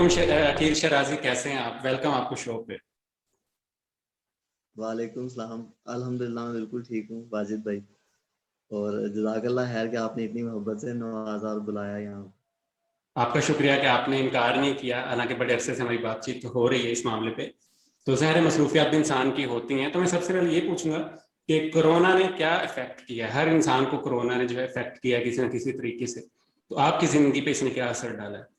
वालेकुम अकील शराजी, कैसे हैं आप? वेलकम आपको शो पे। वालेकुम सलाम। अल्हम्दुलिल्लाह मैं बिल्कुल ठीक हूँ वाजिद भाई। और जज़ाकल्लाह खैर कि आपने इतनी मोहब्बत से नवाजा और बुलाया यहाँ। आपका शुक्रिया कि आपने इनकार नहीं किया, हालांकि बड़े अरसे से हमारी बातचीत तो हो रही है इस मामले पे। तो ज़ाहिर है मसरूफियात भी इंसान की होती हैं, तो मैं सबसे पहले ये पूछूंगा कि कोरोना ने क्या इफेक्ट किया? हर इंसान को कोरोना ने जो है इफेक्ट किया किसी ना किसी तरीके से। तो आपकी जिंदगी पे इसने क्या असर डाला है?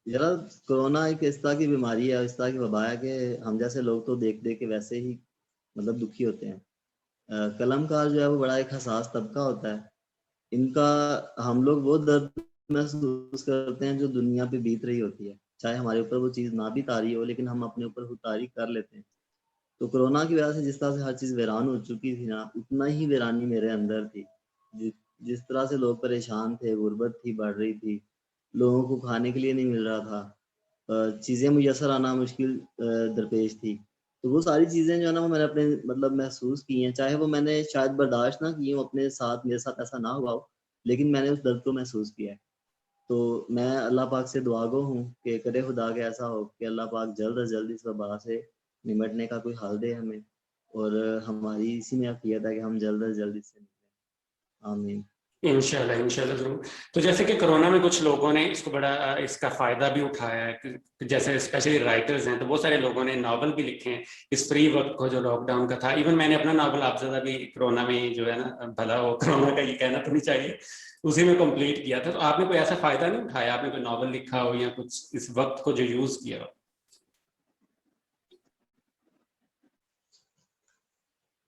यार, कोरोना एक इस तरह की बीमारी है, इस तरह की वबा है कि हम जैसे लोग तो देख देख के वैसे ही मतलब दुखी होते हैं। कलमकार जो है वो बड़ा एक हसास तबका होता है। इनका हम लोग वो दर्द महसूस करते हैं जो दुनिया पे बीत रही होती है, चाहे हमारे ऊपर वो चीज़ ना भी तारी हो, लेकिन हम अपने ऊपर वो तारी कर लेते हैं। तो कोरोना की वजह से जिस तरह से हर चीज़ वीरान हो चुकी थी ना, उतना ही वीरानी मेरे अंदर थी। जि जिस तरह से लोग परेशान थे, गुर्बत थी बढ़ रही थी, लोगों को खाने के लिए नहीं मिल रहा था, चीज़ें मुयस्सर आना मुश्किल दरपेश थी। तो वो सारी चीज़ें जो है ना वो मैंने अपने मतलब महसूस की हैं, चाहे वो मैंने शायद बर्दाश्त ना की हों अपने साथ, मेरे साथ ऐसा ना हुआ हो, लेकिन मैंने उस दर्द को महसूस किया है। तो मैं अल्लाह पाक से दुआगो हूँ कि करे खुदा के ऐसा हो कि अल्लाह पाक जल्द अज जल्द इस वबा से निमटने का कोई हल दे हमें, और हमारी इसी में अक़ीदत है कि हम जल्द अज जल्द इससे निकलें। आमीन। इंशाल्लाह इंशाल्लाह जरूर। तो जैसे कि कोरोना में कुछ लोगों ने इसको बड़ा इसका फायदा भी उठाया है जैसे स्पेशली राइटर्स हैं, तो बहुत सारे लोगों ने नावल भी लिखे हैं इस फ्री वक्त को जो लॉकडाउन का था। इवन मैंने अपना नावल आपज़दा भी कोरोना में जो है ना, भला हो कोरोना का ये कहना तो नहीं चाहिए, उसी में कंप्लीट किया था। तो आपने कोई ऐसा फायदा नहीं उठाया? आपने कोई नावल लिखा हो या कुछ इस वक्त को जो यूज किया हो?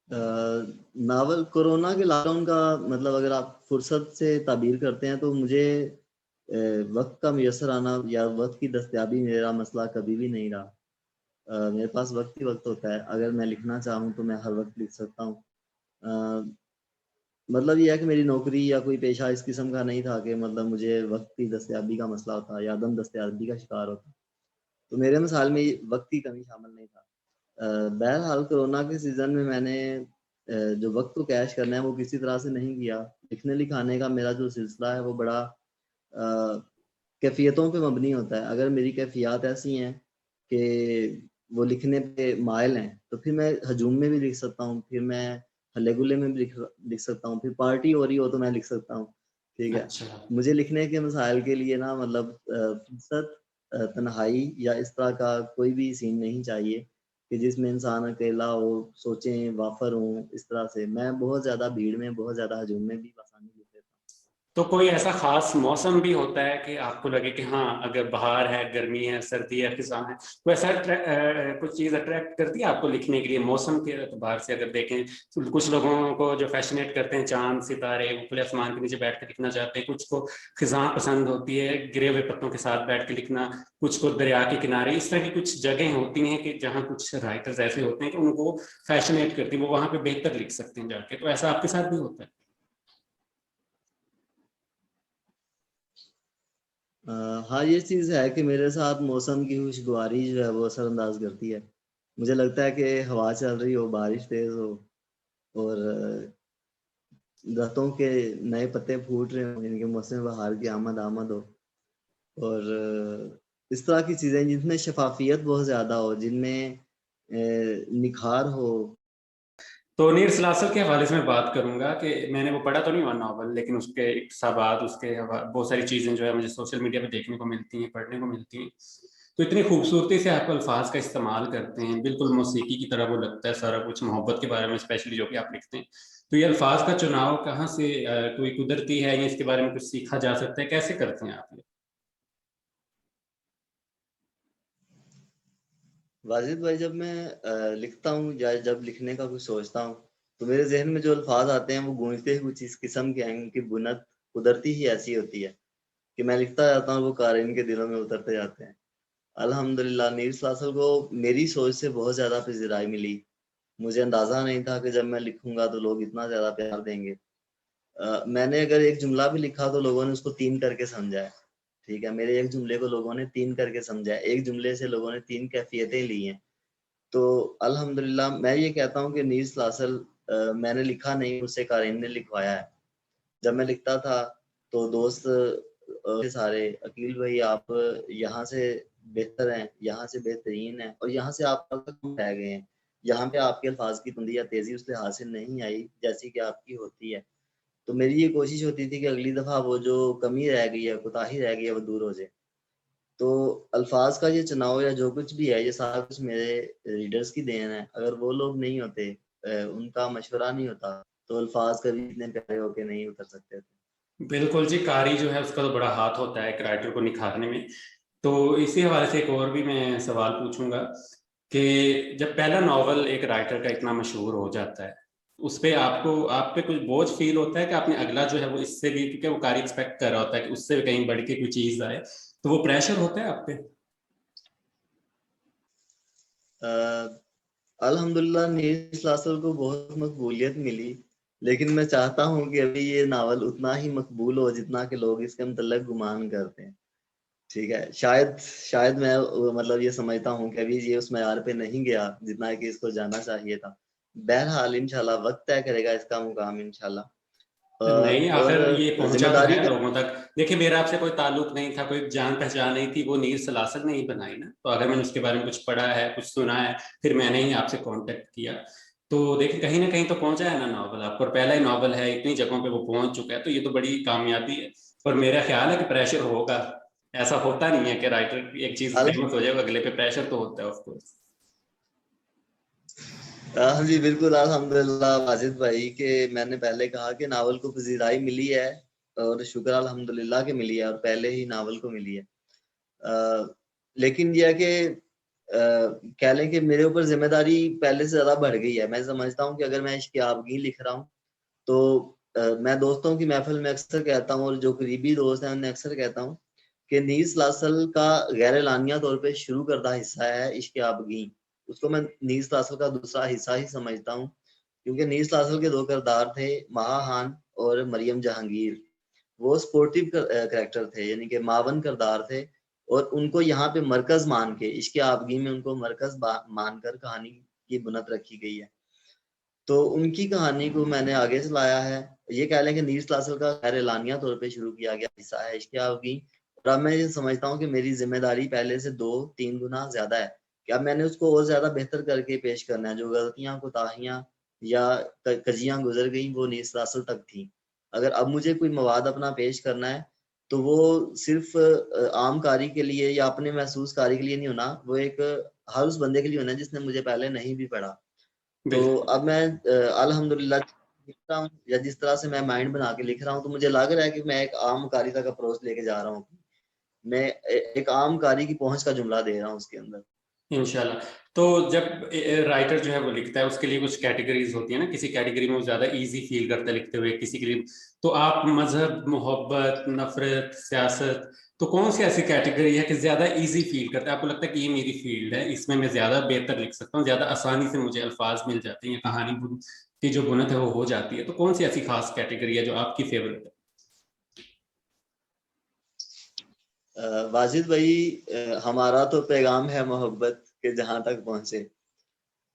नावल कोरोना के लॉकडाउन का मतलब अगर आप फुर्सत से ताबीर करते हैं तो मुझे वक्त का मुयसर आना या वक्त की दस्तयाबी मेरा मसला कभी भी नहीं रहा। मेरे पास वक्त ही वक्त होता है, अगर मैं लिखना चाहूँ तो मैं हर वक्त लिख सकता हूँ। अ, मतलब ये है कि मेरी नौकरी या कोई पेशा इस किस्म का नहीं था कि मतलब मुझे वक्त की दस्तयाबी का मसला होता या अदम दस्तयाबी का शिकार होता। तो मेरे मिसाल में वक्त की कमी शामिल नहीं था। बहरहाल कोरोना के सीज़न में मैंने जो वक्त को कैश करना है वो किसी तरह से नहीं किया। लिखने लिखाने का मेरा जो सिलसिला है वो बड़ा कैफ़ियतों पे मबनी होता है। अगर मेरी कैफ़ियत ऐसी हैं कि वो लिखने पे माइल हैं, तो फिर मैं हजूम में भी लिख सकता हूँ, फिर मैं हल्ले-गुल्ले में भी लिख लिख सकता हूँ, फिर पार्टी हो रही हो तो मैं लिख सकता हूँ, ठीक है। अच्छा। मुझे लिखने के मसाइल के लिए ना मतलब फुर्सत, तन्हाई या इस तरह का कोई भी सीन नहीं चाहिए कि जिसमें इंसान अकेला हो, सोचें, वाफ़र हों, इस तरह से। मैं बहुत ज़्यादा भीड़ में, बहुत ज़्यादा हजूम में भी आसानी लिख लेता हूँ। तो कोई ऐसा खास मौसम भी होता है कि आपको लगे कि हाँ, अगर बाहर है, गर्मी है, सर्दी है, खिज़ां है, तो ऐसा कुछ चीज़ अट्रैक्ट करती है आपको लिखने के लिए मौसम के एतबार से? अगर देखें तो कुछ लोगों को जो फैसिनेट करते हैं चांद सितारे, वो खुले आसमान के नीचे बैठ कर लिखना चाहते हैं, कुछ को खिज़ां पसंद होती है, गिरे हुए पत्तों के साथ बैठ के लिखना, कुछ को दरिया के किनारे। इस तरह की कुछ जगह होती हैं कि जहाँ कुछ राइटर्स ऐसे होते हैं कि उनको फैसिनेट करती है, वो वहाँ पे बेहतर लिख सकते हैं जाके। तो ऐसा आपके साथ भी होता है? हाँ, ये चीज़ है कि मेरे साथ मौसम की खुशगवारी जो है वो असरअंदाज करती है। मुझे लगता है कि हवा चल रही हो, बारिश तेज़ हो और दरख्तों के नए पत्ते फूट रहे हों, इनके मौसम बहार की आमद आमद हो, और इस तरह की चीज़ें जिनमें शफ़ाफ़ियत बहुत ज़्यादा हो, जिनमें निखार हो। तो नीर सलासल के हवाले से मैं बात करूंगा कि मैंने वो पढ़ा तो नहीं हुआ नावल, लेकिन उसके इक़्तिसाबात, उसके बहुत सारी चीज़ें जो है मुझे सोशल मीडिया पे देखने को मिलती हैं, पढ़ने को मिलती हैं। तो इतनी खूबसूरती से आप अल्फाज का इस्तेमाल करते हैं, बिल्कुल मौसीकी की तरह वो लगता है सारा कुछ, मोहब्बत के बारे में स्पेशली जो कि आप लिखते हैं। तो ये अल्फाज का चुनाव कहाँ से, कोई कुदरती है या इसके बारे में कुछ सीखा जा सकता है? कैसे करते हैं आप ये? वाजिद भाई, जब मैं लिखता हूँ या जब लिखने का कुछ सोचता हूँ, तो मेरे ज़हन में जो अल्फाज आते हैं वो गूंजते ही कुछ इस किस्म के हैं। उनकी बुनत कुदरती ही ऐसी होती है कि मैं लिखता जाता हूँ, वो क़ारिन के दिलों में उतरते जाते हैं। अल्हम्दुलिल्लाह नीर सलासल को मेरी सोच से बहुत ज़्यादा पज़ीराई मिली। मुझे अंदाज़ा नहीं था कि जब मैं लिखूँगा तो लोग इतना ज़्यादा प्यार देंगे। मैंने अगर एक जुमला भी लिखा तो लोगों ने उसको 3 करके समझा है, ठीक है? मेरे एक जुमले को लोगों ने 3 करके समझा है। एक जुमले से लोगों ने 3 कैफ़ियतें ली हैं। तो अल्हम्दुलिल्लाह मैं ये कहता हूँ कि नीर सलासल मैंने लिखा नहीं, मुझसे क़ारिन ने लिखवाया है। जब मैं लिखता था तो दोस्त सारे अकील भाई आप यहाँ से बेहतर हैं, यहाँ से बेहतरीन हैं, और यहाँ से आप कम रह गए हैं, यहाँ पे आपके अल्फाज की तुंदी या तेजी उस लिहाज से नहीं आई जैसी कि आपकी होती है। तो मेरी ये कोशिश होती थी कि अगली दफ़ा वो जो कमी रह गई है, कोताही रह गई है, वो दूर हो जाए। तो अल्फाज का ये चुनाव या जो कुछ भी है, ये सारा कुछ मेरे रीडर्स की देन है। अगर वो लोग नहीं होते, उनका मशवरा नहीं होता, तो अल्फाज कभी इतने प्यारे होके नहीं उतर सकते थे। बिल्कुल जी, कारी जो है उसका तो बड़ा हाथ होता है एक राइटर को निखारने में। तो इसी हवाले से एक और भी मैं सवाल पूछूंगा कि जब पहला नॉवल एक राइटर का इतना मशहूर हो जाता है, उस पे आपको आप पे कुछ बोझ फील होता है कि आपने अगला जो है वो इससे भी, क्योंकि वो कारी एक्सपेक्ट कर रहा होता है कि उससे भी कहीं बढ़ के कोई चीज आए, तो वो प्रेशर होता है आप पे? अल्हम्दुलिल्लाह नीर लासल को बहुत मकबूलियत मिली, लेकिन मैं चाहता हूँ कि अभी ये नावल उतना ही मकबूल हो जितना कि लोग इसके मतलब गुमान करते हैं। ठीक है, शायद शायद मैं मतलब ये समझता हूँ कि अभी ये उस मयार पे नहीं गया जितना कि इसको जाना चाहिए था। बहरहाल इंशाल्लाह वक्त तय करेगा इसका मुकाम इंशाल्लाह। नहीं, और आखिर ये पहुंचा तो जिम्मेदारी है का लोगों तक। देखिए, मेरा आपसे कोई ताल्लुक नहीं था, कोई जान पहचान नहीं थी, वो नीर सलासल ने ही बनाई ना, तो अगर मैंने उसके बारे में कुछ पढ़ा है, कुछ सुना है, फिर मैंने ही आपसे कांटेक्ट किया। तो देखिए, कहीं ना कहीं तो पहुंचा है ना नॉवल आपको, और पहला ही नॉवल है, इतनी जगहों पे वो पहुंच चुका है, तो ये तो बड़ी कामयाबी है। और मेरा ख्याल है कि प्रेशर होगा। ऐसा होता नहीं है कि राइटर एक चीज अल फेमस हो जाए, अगले पे प्रेशर तो होता है ऑफ कोर्स। हाँ जी बिल्कुल, अल्हम्दुलिल्लाह वाजिद भाई के मैंने पहले कहा कि नावल को पजीराई मिली है, और शुक्र अल्हम्दुलिल्लाह के मिली है, और पहले ही नावल को मिली है। लेकिन यह है कि कह लें कि मेरे ऊपर जिम्मेदारी पहले से ज्यादा बढ़ गई है। मैं समझता हूँ कि अगर मैं इश्क आबगी लिख रहा हूँ, तो मैं दोस्तों की महफिल में अक्सर कहता हूँ, और जो करीबी दोस्त हैं उन्हें अक्सर कहता हूँ कि नीर सलासल का गैर एलानिया तौर पे शुरू करदा हिस्सा है इश्क आबगी। उसको मैं नीर सलासल का दूसरा हिस्सा ही समझता हूँ, क्योंकि नीर सलासल के दो किरदार थे, महाहान और मरियम जहांगीर। वो स्पोर्टिव करेक्टर थे, यानी कि मावन किरदार थे, और उनको यहाँ पे मरकज मान के इश्क आबगी में उनको मरकज मानकर कहानी की बुनत रखी गई है। तो उनकी कहानी को मैंने आगे चलाया है। ये कह लें कि नीर सलासल का खैर एलानिया तौर पे शुरू किया गया हिस्सा है इश्क आबगी, और अब मैं ये समझता हूँ कि मेरी जिम्मेदारी पहले से 2-3 गुना ज्यादा है, कि अब मैंने उसको और ज्यादा बेहतर करके पेश करना है। जो गलतियां, कोताहियां या कजियां गुजर गई, वो नीर सलासल तक थी। अगर अब मुझे कोई मवाद अपना पेश करना है, तो वो सिर्फ आम कारी के लिए या अपने महसूस कारी के लिए नहीं होना, वो एक हर उस बंदे के लिए होना जिसने मुझे पहले नहीं भी पढ़ा। तो बिल्कुल। अब मैं अल्हम्दुलिल्लाह लिख रहा हूँ, या जिस तरह से मैं माइंड बना के लिख रहा हूँ, तो मुझे लग रहा है कि मैं एक आम कारी तक अप्रोच लेके जा रहा हूँ। मैं एक आम कारी की पहुंच का जुमला दे रहा हूँ उसके अंदर। इंशाल्लाह। तो जब राइटर जो है वो लिखता है, उसके लिए कुछ कैटेगरीज होती है ना, किसी कैटेगरी में वो ज्यादा इजी फील करता है लिखते हुए, किसी के लिए। तो आप मजहब, मोहब्बत, नफरत, सियासत, तो कौन सी ऐसी कैटेगरी है कि ज्यादा इजी फील करता है, आपको लगता है कि ये मेरी फील्ड है, इसमें मैं ज्यादा बेहतर लिख सकता हूँ, ज्यादा आसानी से मुझे अल्फाज मिल जाते हैं, कहानी की जो बुनत है वो हो जाती है, तो कौन सी ऐसी खास कैटेगरी है जो आपकी फेवरेट है? वाजिद भाई, हमारा तो पैगाम है मोहब्बत के जहां तक पहुंचे।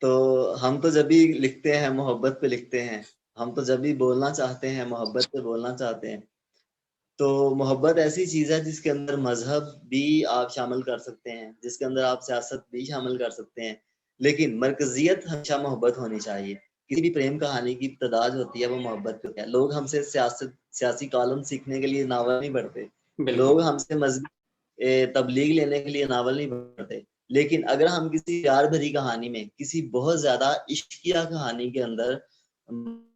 तो हम तो जब भी लिखते हैं मोहब्बत पे लिखते हैं। हम तो जब भी बोलना चाहते हैं मोहब्बत पे बोलना चाहते हैं। तो मोहब्बत ऐसी चीज है जिसके अंदर मजहब भी आप शामिल कर सकते हैं, जिसके अंदर आप सियासत भी शामिल कर सकते हैं, लेकिन मरकजियत हमेशा मोहब्बत होनी चाहिए। किसी भी प्रेम कहानी की इब्तिदा जो होती है वो मोहब्बत पे होती है। लोग हमसे सियासत सियासी कॉलम सीखने के लिए नावल नहीं पढ़ते। बिल्कुल। लोग हमसे मजहबी तबलीग लेने के लिए नावल नहीं पढ़ते। लेकिन अगर हम किसी प्यार भरी कहानी में, किसी बहुत ज्यादा इश्किया कहानी के अंदर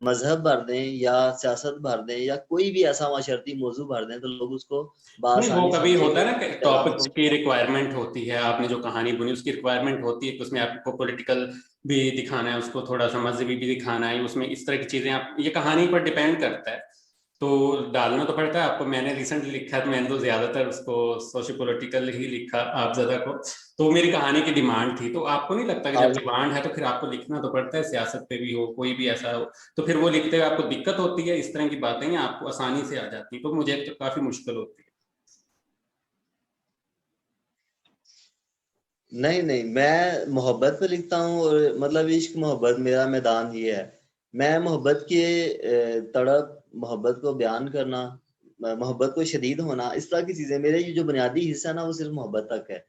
मजहब भर दें या सियासत भर दें या कोई भी ऐसा माशरती मौजू भर दें, तो लोग उसको नहीं, वो बआसानी कभी होता समझेंगे, है ना कि पैगाम टॉपिक को। की रिक्वायरमेंट होती है, आपने जो कहानी बुनी उसकी रिक्वायरमेंट होती है कि उसमें आपको पॉलिटिकल भी दिखाना है, उसको थोड़ा सा मजहबी भी दिखाना है, उसमें इस तरह की चीजें, आप ये कहानी पर डिपेंड करता है, तो डालना तो पड़ता है आपको। मैंने रिसेंटली लिखा है, तो मैंने तो ज्यादातर उसको सोशो पॉलिटिकल ही लिखा, आप ज्यादा को। तो मेरी कहानी की डिमांड थी, तो आपको नहीं लगता कि जब आज डिमांड है तो फिर आपको लिखना तो पड़ता है, सियासत पे भी हो, कोई भी ऐसा हो, तो फिर वो लिखते हुए आपको दिक्कत होती है, इस तरह की बातें या आपको आसानी से आ जाती है? तो मुझे तो काफी मुश्किल होती है। नहीं नहीं, मैं मोहब्बत पे लिखता हूँ, और मतलब इश्क मोहब्बत मेरा मैदान ही है। मैं मोहब्बत के तड़प, मोहब्बत को बयान करना, मोहब्बत को शदीद होना, इस तरह की चीज़ें। मेरे ये जो बुनियादी हिस्सा है ना वो सिर्फ मोहब्बत तक है।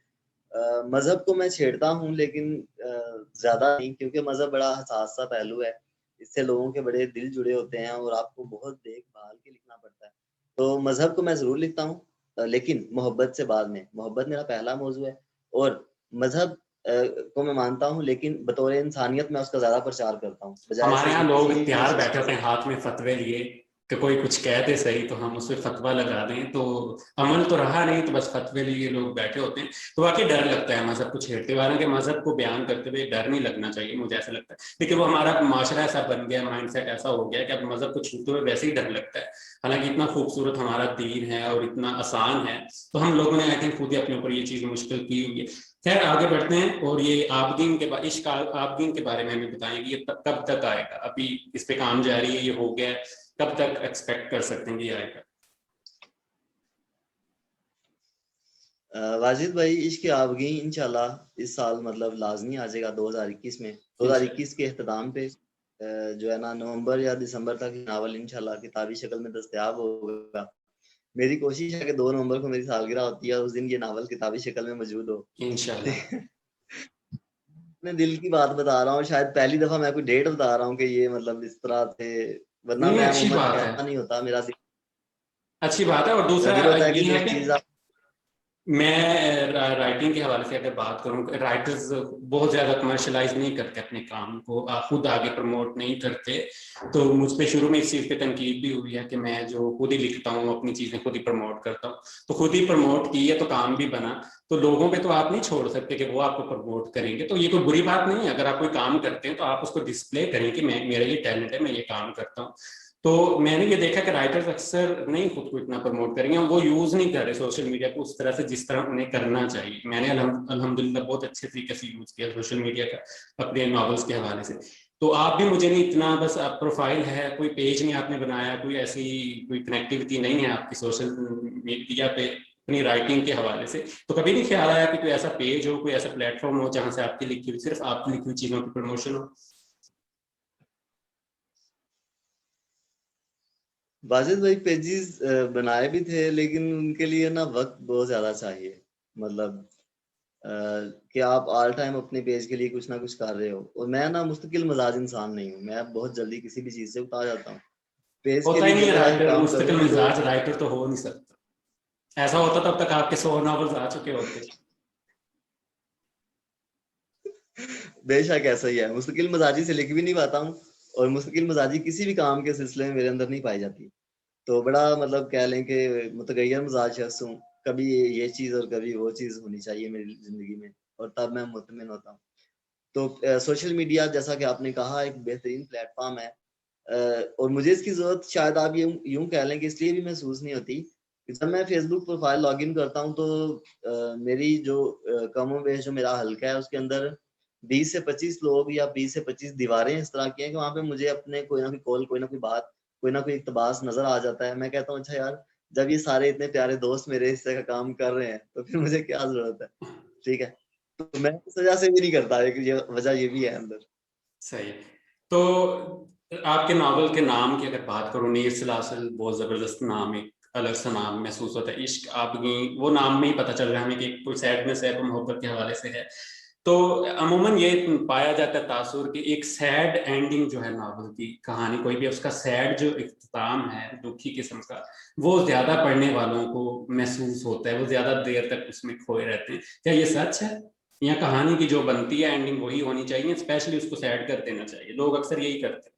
मज़हब को मैं छेड़ता हूँ लेकिन ज़्यादा नहीं, क्योंकि मज़हब बड़ा हसास सा पहलू है। इससे लोगों के बड़े दिल जुड़े होते हैं और आपको बहुत देख-भाल के लिखना पड़ता है। तो मज़हब को मैं ज़रूर लिखता हूँ, लेकिन मोहब्बत से बाद में। मोहब्बत मेरा पहला मौज़ू है और मज़हब को मैं मानता हूँ, लेकिन बतौर इंसानियत मैं उसका ज़्यादा प्रचार करता हूँ, बजाय हमारे इसके यहाँ कि लोग किसी तैयार शख़्स बैठे को होते हैं हाथ में फतवे लिए कि कोई कुछ कह दे सही तो हम उस पर फतवा लगा दें, तो अमल तो रहा नहीं, तो बस फतवे लिए लोग बैठे होते हैं। तो वाकई डर लगता है मजहब को छेड़ते हुए, हालांकि मजहब को बयान करते हुए डर नहीं लगना चाहिए, मुझे ऐसा लगता है। लेकिन वो हमारा माशरा ऐसा बन गया, माइंडसेट ऐसा हो गया कि अब मजहब को छूते हुए वैसे ही डर लगता है। हालांकि इतना खूबसूरत हमारा दीन है और इतना आसान है, तो हम लोगों ने आई थिंक खुद ही अपने ऊपर ये चीज मुश्किल की हुई है। खैर आगे बढ़ते हैं, और ये आपदीन के इश्क आपदीन के बारे में हमें बताएं कि ये कब तक आएगा। अभी इस पे काम जारी है, ये हो गया है, कब तक एक्सपेक्ट कर सकते हैं कि ये आएगा? वाजिद भाई, इश्क आबगी इंशाल्लाह इस साल मतलब लाजमी आ जाएगा 2021 में। इंशाल्लाह। 2021 के अख्ताम पे जो है ना नवंबर या दिसंबर तक ये नावल इंशाल्लाह किताबी शक्ल में दस्तयाब होगा। मेरी कोशिश है कि 2 नवंबर को मेरी सालगिरह होती है, उस दिन ये नावल किताबी शक्ल में मौजूद हो। इंशाल्लाह। मैं दिल की बात बता रहा हूँ, शायद पहली दफा मैं कोई डेट बता रहा हूँ कि ये मतलब इस तरह से, वरना नहीं, मैं अच्छी अमूमन बात है, ऐसा नहीं होता मेरा दिल। अच्छी बात है। और दूसरा दिल होता है कि ये जो है कि चीज आप मैं राइटिंग के हवाले से अगर बात करूं, राइटर्स बहुत ज्यादा कमर्शलाइज नहीं करते अपने काम को, खुद आगे प्रमोट नहीं करते। तो मुझ पे शुरू में इस चीज पे तनकीद भी हुई है कि मैं जो खुद ही लिखता हूँ, अपनी चीजें खुद ही प्रमोट करता हूँ, तो खुद ही प्रमोट की है तो काम भी बना। तो लोगों पे तो आप नहीं छोड़ सकते कि वो आपको प्रमोट करेंगे, तो ये कोई बुरी बात नहीं है। अगर आप कोई काम करते हैं तो आप उसको डिस्प्ले करें कि मैं, मेरा ये टैलेंट है, मैं ये काम करता हूँ। तो मैंने ये देखा कि राइटर्स अक्सर नहीं खुद को इतना प्रमोट करेंगे, वो यूज नहीं कर रहे सोशल मीडिया को उस तरह से जिस तरह उन्हें करना चाहिए। मैंने अल्हम्दुलिल्लाह बहुत अच्छे तरीके से यूज किया सोशल मीडिया का अपने नॉवेल्स के हवाले से। तो आप भी मुझे नहीं इतना, बस आप प्रोफाइल है, कोई पेज नहीं आपने बनाया, कोई ऐसी कोई कनेक्टिविटी नहीं है आपकी सोशल मीडिया पे अपनी राइटिंग के हवाले से, तो कभी नहीं ख्याल आया कि कोई ऐसा पेज हो, कोई ऐसा प्लेटफॉर्म हो जहां से आपकी लिखी हुई, सिर्फ आपकी लिखी हुई चीजों की प्रमोशन हो? वाजिद भाई पेजेस बनाए भी थे, लेकिन उनके लिए ना वक्त बहुत ज्यादा चाहिए। मतलब अ, कि आप ऑल टाइम अपने पेज के लिए कुछ ना कुछ कर रहे हो, और मैं ना मुस्तकिल मजाज इंसान नहीं हूँ, मैं बहुत जल्दी किसी भी चीज से उतार जाता हूँ। पेज के होता ही लिए नहीं जिस है तरह के राइटर, काम मुस्तकिल करूँ तो मिजाज राइटर तो हो नहीं सकता। ऐसा होता तब तक आपके 100 नॉवेल्स आ चुके होते। बेशक ऐसा ही है, मुस्तकिल मजाजी से लिख भी नहीं पाता हूँ, और मुस्तकिल मजाजी किसी भी काम के सिलसिले में मेरे अंदर नहीं पाई जाती। तो बड़ा मतलब कह लें कि मुतगैर मिजाज शख्स हूँ। कभी ये चीज़ और कभी वो चीज़ होनी चाहिए मेरी ज़िंदगी में, और तब मैं मुतमिन होता हूँ। तो सोशल मीडिया जैसा कि आपने कहा एक बेहतरीन प्लेटफॉर्म है, और मुझे इसकी ज़रूरत शायद आप यूँ यूँ कह लें कि इसलिए भी महसूस नहीं होती कि जब मैं फेसबुक प्रोफाइल लॉगिन करता हूँ तो मेरी जो कमोबेश जो मेरा हल्का है उसके अंदर 20 से 25 लोग या 20 से 25 दीवारें इस तरह की हैं कि वहाँ पे मुझे अपने कोई ना कोई कॉल, कोई ना कोई बात, कोई ना कोई इक़्तिबास नज़र आ जाता है। मैं कहता हूँ अच्छा यार, जब ये सारे इतने प्यारे दोस्त मेरे हिस्से का काम कर रहे हैं तो फिर मुझे क्या ज़रूरत है? ठीक है? तो मैं इस वजह से भी नहीं करता, एक ये वजह ये भी है अंदर। सही। तो आपके नावल के नाम की अगर बात करूं, नीर सलासिल बहुत जबरदस्त नाम, एक अलग सा नाम महसूस होता है। इश्क आपकी, वो नाम में ही पता चल रहा है हमें कि कोई सैडनेस है, कोई मोहब्बत के हवाले से है। तो अमूमन ये पाया जाता है तासुर की एक सैड एंडिंग जो है नावल की कहानी, कोई भी उसका सैड जो इख्तिताम है दुखी किस्म का, वो ज्यादा पढ़ने वालों को महसूस होता है, वो ज्यादा देर तक उसमें खोए रहते हैं। क्या ये सच है? या कहानी की जो बनती है एंडिंग वही होनी चाहिए, स्पेशली उसको सैड कर देना चाहिए? लोग अक्सर यही करते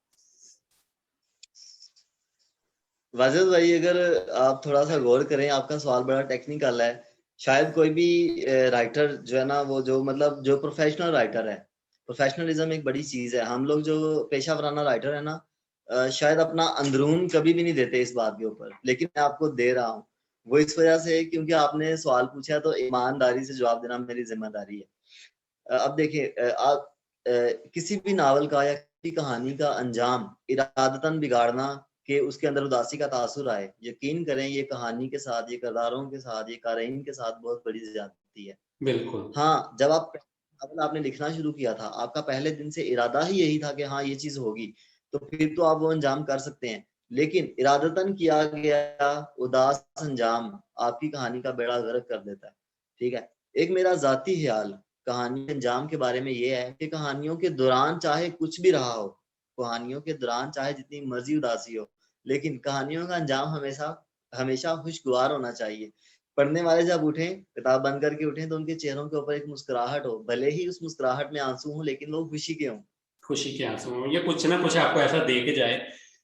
वाजिद भाई, अगर आप थोड़ा सा गौर करें, आपका सवाल बड़ा टेक्निकल है। शायद कोई भी राइटर जो है ना, वो जो मतलब जो प्रोफेशनल राइटर है, प्रोफेशनलिज्म एक बड़ी चीज है। हम लोग जो पेशा वराना राइटर है ना, शायद अपना अंदरून कभी भी नहीं देते इस बात के ऊपर, लेकिन मैं आपको दे रहा हूँ। वो इस वजह से क्योंकि आपने सवाल पूछा, तो ईमानदारी से जवाब देना मेरी जिम्मेदारी है। अब देखिए, आप किसी भी नावल का या किसी कहानी का अंजाम इरादतन बिगाड़ना कि उसके अंदर उदासी का तासुर आए, यकीन करें ये कहानी के साथ, ये किरदारों के साथ, ये कारीन के साथ बहुत बड़ी ज्यादती है। हैं। बिल्कुल। हाँ, जब आप नावल आपने लिखना शुरू किया था, आपका पहले दिन से इरादा ही यही था कि हाँ ये चीज होगी, तो फिर तो आप वो अंजाम कर सकते हैं। लेकिन इरादतन किया गया उदास अंजाम आपकी कहानी का बेड़ा गर्क कर देता है। ठीक है, एक मेरा जाती ख्याल कहानी के अंजाम के बारे में ये है कि कहानियों के दौरान चाहे कुछ भी रहा हो, कहानियों के दौरान चाहे जितनी मर्जी उदासी हो, लेकिन कहानियों का अंजाम हमेशा हमेशा खुशगवार होना चाहिए। पढ़ने वाले जब उठें, किताब बंद करके उठें, तो उनके चेहरों के ऊपर एक मुस्कुराहट हो, भले ही उस मुस्कुराहट में आंसू हो, लेकिन वो खुशी के हों। खुशी के आंसू हों, या कुछ ना कुछ आपको ऐसा दे के जाए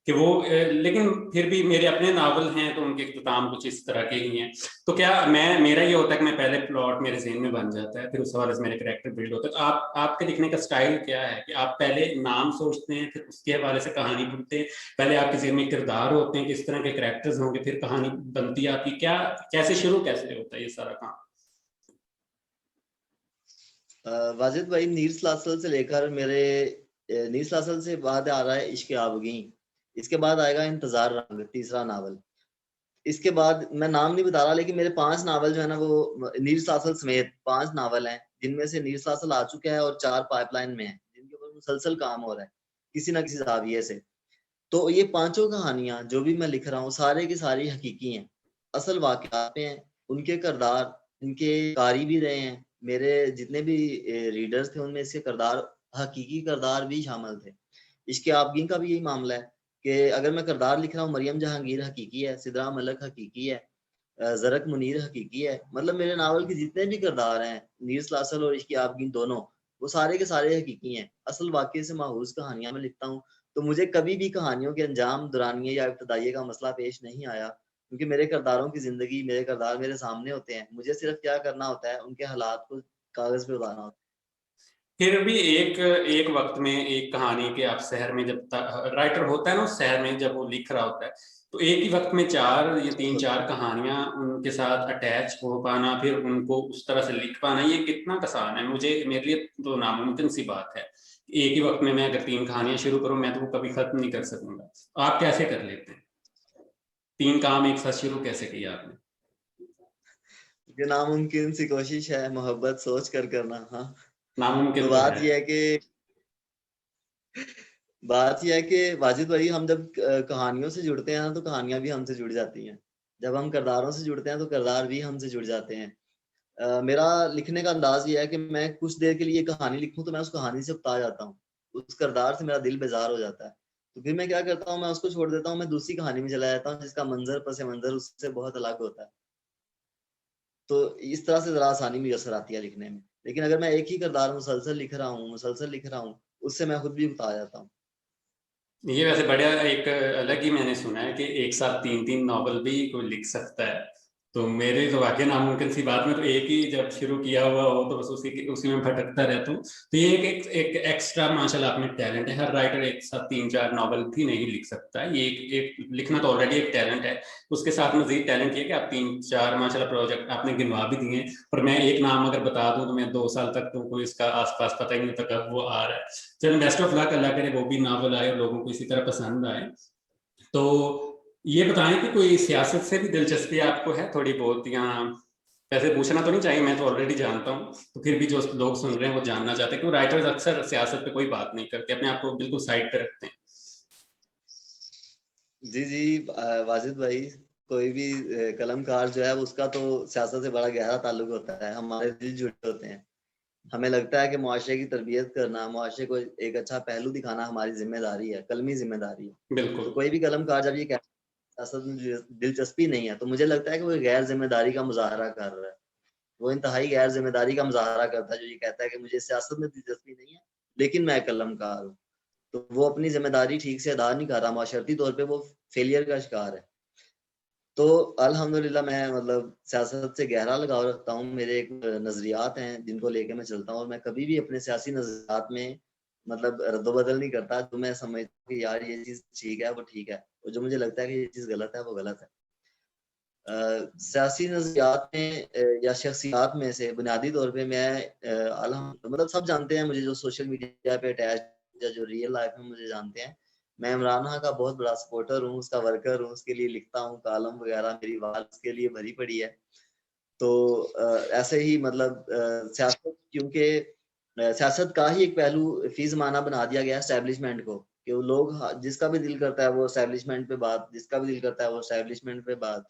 कि वो लेकिन फिर भी मेरे अपने नावल हैं तो उनके इख्तिताम कुछ इस तरह के ही हैं। तो क्या मेरा ये होता है कि मैं पहले प्लॉट मेरे ज़हन में बन जाता है, फिर उस हवाले से मेरे कैरेक्टर बिल्ड होते हैं। तो आपके लिखने का स्टाइल क्या है कि आप पहले नाम सोचते हैं, फिर उसके हवाले से कहानी बुनते हैं, पहले आपके ज़हन में किरदार होते हैं, किस तरह के कैरेक्टर्स होंगे, फिर कहानी बनती है आपकी, क्या कैसे शुरू कैसे होता है ये सारा काम? वाजिद भाई, नीर सलासल से लेकर मेरे नीर सलासल से बाद आ रहा है इश्क आबगी, इसके बाद आएगा इंतजार रंग, तीसरा नावल। इसके बाद मैं नाम नहीं बता रहा, लेकिन मेरे 5 नावल जो है ना, वो नीर सलासल समेत 5 नावल हैं, जिनमें से नीर सलासल आ चुका है और 4 पाइपलाइन में है, जिनके ऊपर मुसलसल काम हो रहा है किसी ना किसी जाविये से। तो ये पांचों कहानियां जो भी मैं लिख रहा हूँ, सारे की सारी हकीकी हैं, असल वाकयात पे हैं। उनके किरदार इनके कारी भी रहे हैं, मेरे जितने भी रीडर्स थे उनमें इसके किरदार, हकीकी किरदार भी शामिल थे। इश्क आबगीन का भी यही मामला है कि अगर मैं किरदार लिख रहा हूँ, मरियम जहांगीर हकीकी है, सिदरा मलक हकीकी है, जरक मुनीर हकीकी है। मतलब मेरे नावल के जितने भी किरदार हैं, नीर सलासल और इश्क आबगीन दोनों, वो सारे के सारे हकीकी हैं, असल वाकये से माहूज कहानियां मैं लिखता हूँ। तो मुझे कभी भी कहानियों के अंजाम, दुरानिये या इब्तदाइये का मसला पेश नहीं आया, क्योंकि मेरे किरदारों की जिंदगी, मेरे किरदार मेरे सामने होते हैं, मुझे सिर्फ क्या करना होता है, उनके हालात को कागज पे उतारना होता फिर भी एक एक वक्त में एक कहानी के आप शहर में जब राइटर होता है ना, उस शहर में जब वो लिख रहा होता है, तो एक ही वक्त में 4 या 3-4 कहानियां उनके साथ अटैच हो पाना, फिर उनको उस तरह से लिख पाना, ये कितना आसान है? मुझे, मेरे लिए तो नामुमकिन सी बात है। एक ही वक्त में मैं अगर 3 कहानियां शुरू करूं, मैं तो वो कभी खत्म नहीं कर सकूंगा। आप कैसे कर लेते हैं? 3 काम एक साथ शुरू कैसे किया आपने? है। ये नामुमकिन सी कोशिश है, मोहब्बत सोच कर करना। हाँ, तो नामुमकिन तो बात है। यह है कि वाजिद भाई, हम जब कहानियों से जुड़ते हैं ना, तो कहानियां भी हमसे जुड़ जाती हैं। जब हम किरदारों से जुड़ते हैं, तो किरदार भी हमसे जुड़ जाते हैं। मेरा लिखने का अंदाज ये है कि मैं कुछ देर के लिए कहानी लिखूं, तो मैं उस कहानी से उकता जाता हूँ, उस किरदार से मेरा दिल बेजार हो जाता है। तो फिर मैं क्या करता हूँ, मैं उसको छोड़ देता हूँ, मैं दूसरी कहानी में चला जाता हूँ, जिसका मंजर पस मंजर उससे बहुत अलग होता है। तो इस तरह से जरा आसानी मुयसर आती है लिखने में। लेकिन अगर मैं एक ही किरदार मुसलसल लिख रहा हूँ, उससे मैं खुद भी उकता जाता हूँ। ये वैसे बढ़िया, एक अलग ही मैंने सुना है कि एक साथ 3-3 नॉवल भी कोई लिख सकता है। तो मेरे तो वाकई नामुमकिन सी बात में तो एक ही जब शुरू किया हुआ हो तो बस उसी में भटकता रहता हूँ। तो ये एक एक्स्ट्रा माशाल्लाह आपने टैलेंट है। हर राइटर एक साथ 3-4 नॉवल भी नहीं लिख सकता है। ये एक लिखना तो ऑलरेडी एक टैलेंट है, उसके साथ मजीद टैलेंट ये कि आप 3-4 माशाल्लाह प्रोजेक्ट आपने गिनवा भी दिए। पर मैं एक नाम अगर बता दूं तो मैं 2 साल तक तो कोई इसका आसपास पता ही नहीं था कब वो आ रहा है। चलो, बेस्ट ऑफ लक, अल्लाह करे वो भी नावल आए और लोगों को इसी तरह पसंद आए। तो ये बताएं कि कोई सियासत से भी दिलचस्पी आपको है थोड़ी बहुत, या वैसे पूछना तो नहीं चाहिए, मैं तो ऑलरेडी जानता हूँ, तो फिर भी जो लोग सुन रहे हैं वो जानना चाहते हैं, क्योंकि राइटर्स अक्सर सियासत पे कोई बात नहीं करते, अपने आप को बिल्कुल साइड पे रखते हैं। जी जी, वाजिद भाई, कोई भी कलमकार जो है, उसका तो सियासत से बड़ा गहरा ताल्लुक होता है। हमारे दिल जुड़े होते हैं। हमें लगता है कि मुआशरे की तरबियत करना, मुआशरे को एक अच्छा पहलू दिखाना हमारी जिम्मेदारी है, कलमी जिम्मेदारी है। बिल्कुल। तो कोई भी कलमकार जब ये कहता है सियासत में दिलचस्पी नहीं है, तो मुझे लगता है कि वो गैर जिम्मेदारी का मुजाहरा कर रहा है। वो इंतहाई गैर जिम्मेदारी का मुजाहरा करता है, जो ये कहता है कि मुझे सियासत में दिलचस्पी नहीं है, लेकिन मैं कलमकार हूँ। तो वो अपनी जिम्मेदारी ठीक से अदा नहीं कर रहा, माशरती तौर पे वो फेलियर का शिकार है। तो अल्हम्दुलिल्लाह, मैं मतलब सियासत से गहरा लगाव रखता हूँ। मेरे एक नजरियात हैं जिनको लेके मैं चलता हूँ, और मैं कभी भी अपने सियासी नजरियात में मतलब रद्दोबदल नहीं करता। जो मैं समझता हूँ कि यार ये चीज ठीक है, वो ठीक है, और जो मुझे लगता है कि ये चीज गलत है, वो गलत है। सियासी नजरियात में या शख्सियात में से बुनियादी तौर पे मैं मतलब सब जानते हैं मुझे, जो सोशल मीडिया पे अटैच या जो रियल लाइफ में मुझे जानते हैं। मैं इमरान खान का बहुत बड़ा सपोर्टर हूँ, उसका वर्कर हूँ, उसके लिए लिखता हूँ कालम वगैरह, मेरी वाल उसके लिए भरी पड़ी है। तो ऐसे ही मतलब सियासत, क्योंकि सियासत का ही एक पहलू फी ज़माना बना दिया गया एस्टेब्लिशमेंट को, कि वो लोग जिसका भी दिल करता है वो एस्टेब्लिशमेंट पे बात, जिसका भी दिल करता है वो एस्टेब्लिशमेंट पे बात।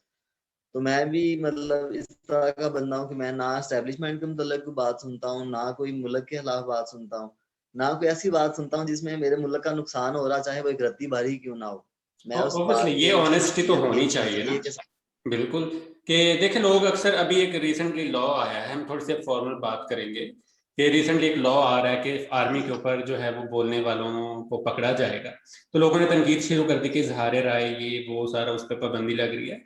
तो मैं भी मतलब इस तरह का बंदा हूँ कि मैं ना एस्टेब्लिशमेंट के मुतल्लिक कोई बात सुनता हूँ, ना कोई मुल्क के खिलाफ बात सुनता हूँ, ना कोई ऐसी बात सुनता हूँ जिसमें मेरे मुल्क का नुकसान हो रहा, चाहे वो एक रत्ती भारी क्यों ना हो। मैं उस ऑब्वियसली बात ये पे, उस चीज ऑनेस्टी की तो होनी यकीन चाहिए ना, ये कि बिल्कुल। कि देखे लोग अक्सर, अभी एक रिसेंटली लॉ आया है, हम थोड़ी सी फॉर्मल बात करेंगे, कि रिसेंटली एक लॉ आ रहा है कि आर्मी के ऊपर जो है वो बोलने वालों को पकड़ा जाएगा। तो लोगों ने तनकीद शुरू कर दी कि इजहार राय ये वो सारा, उस पर पाबंदी लग रही है।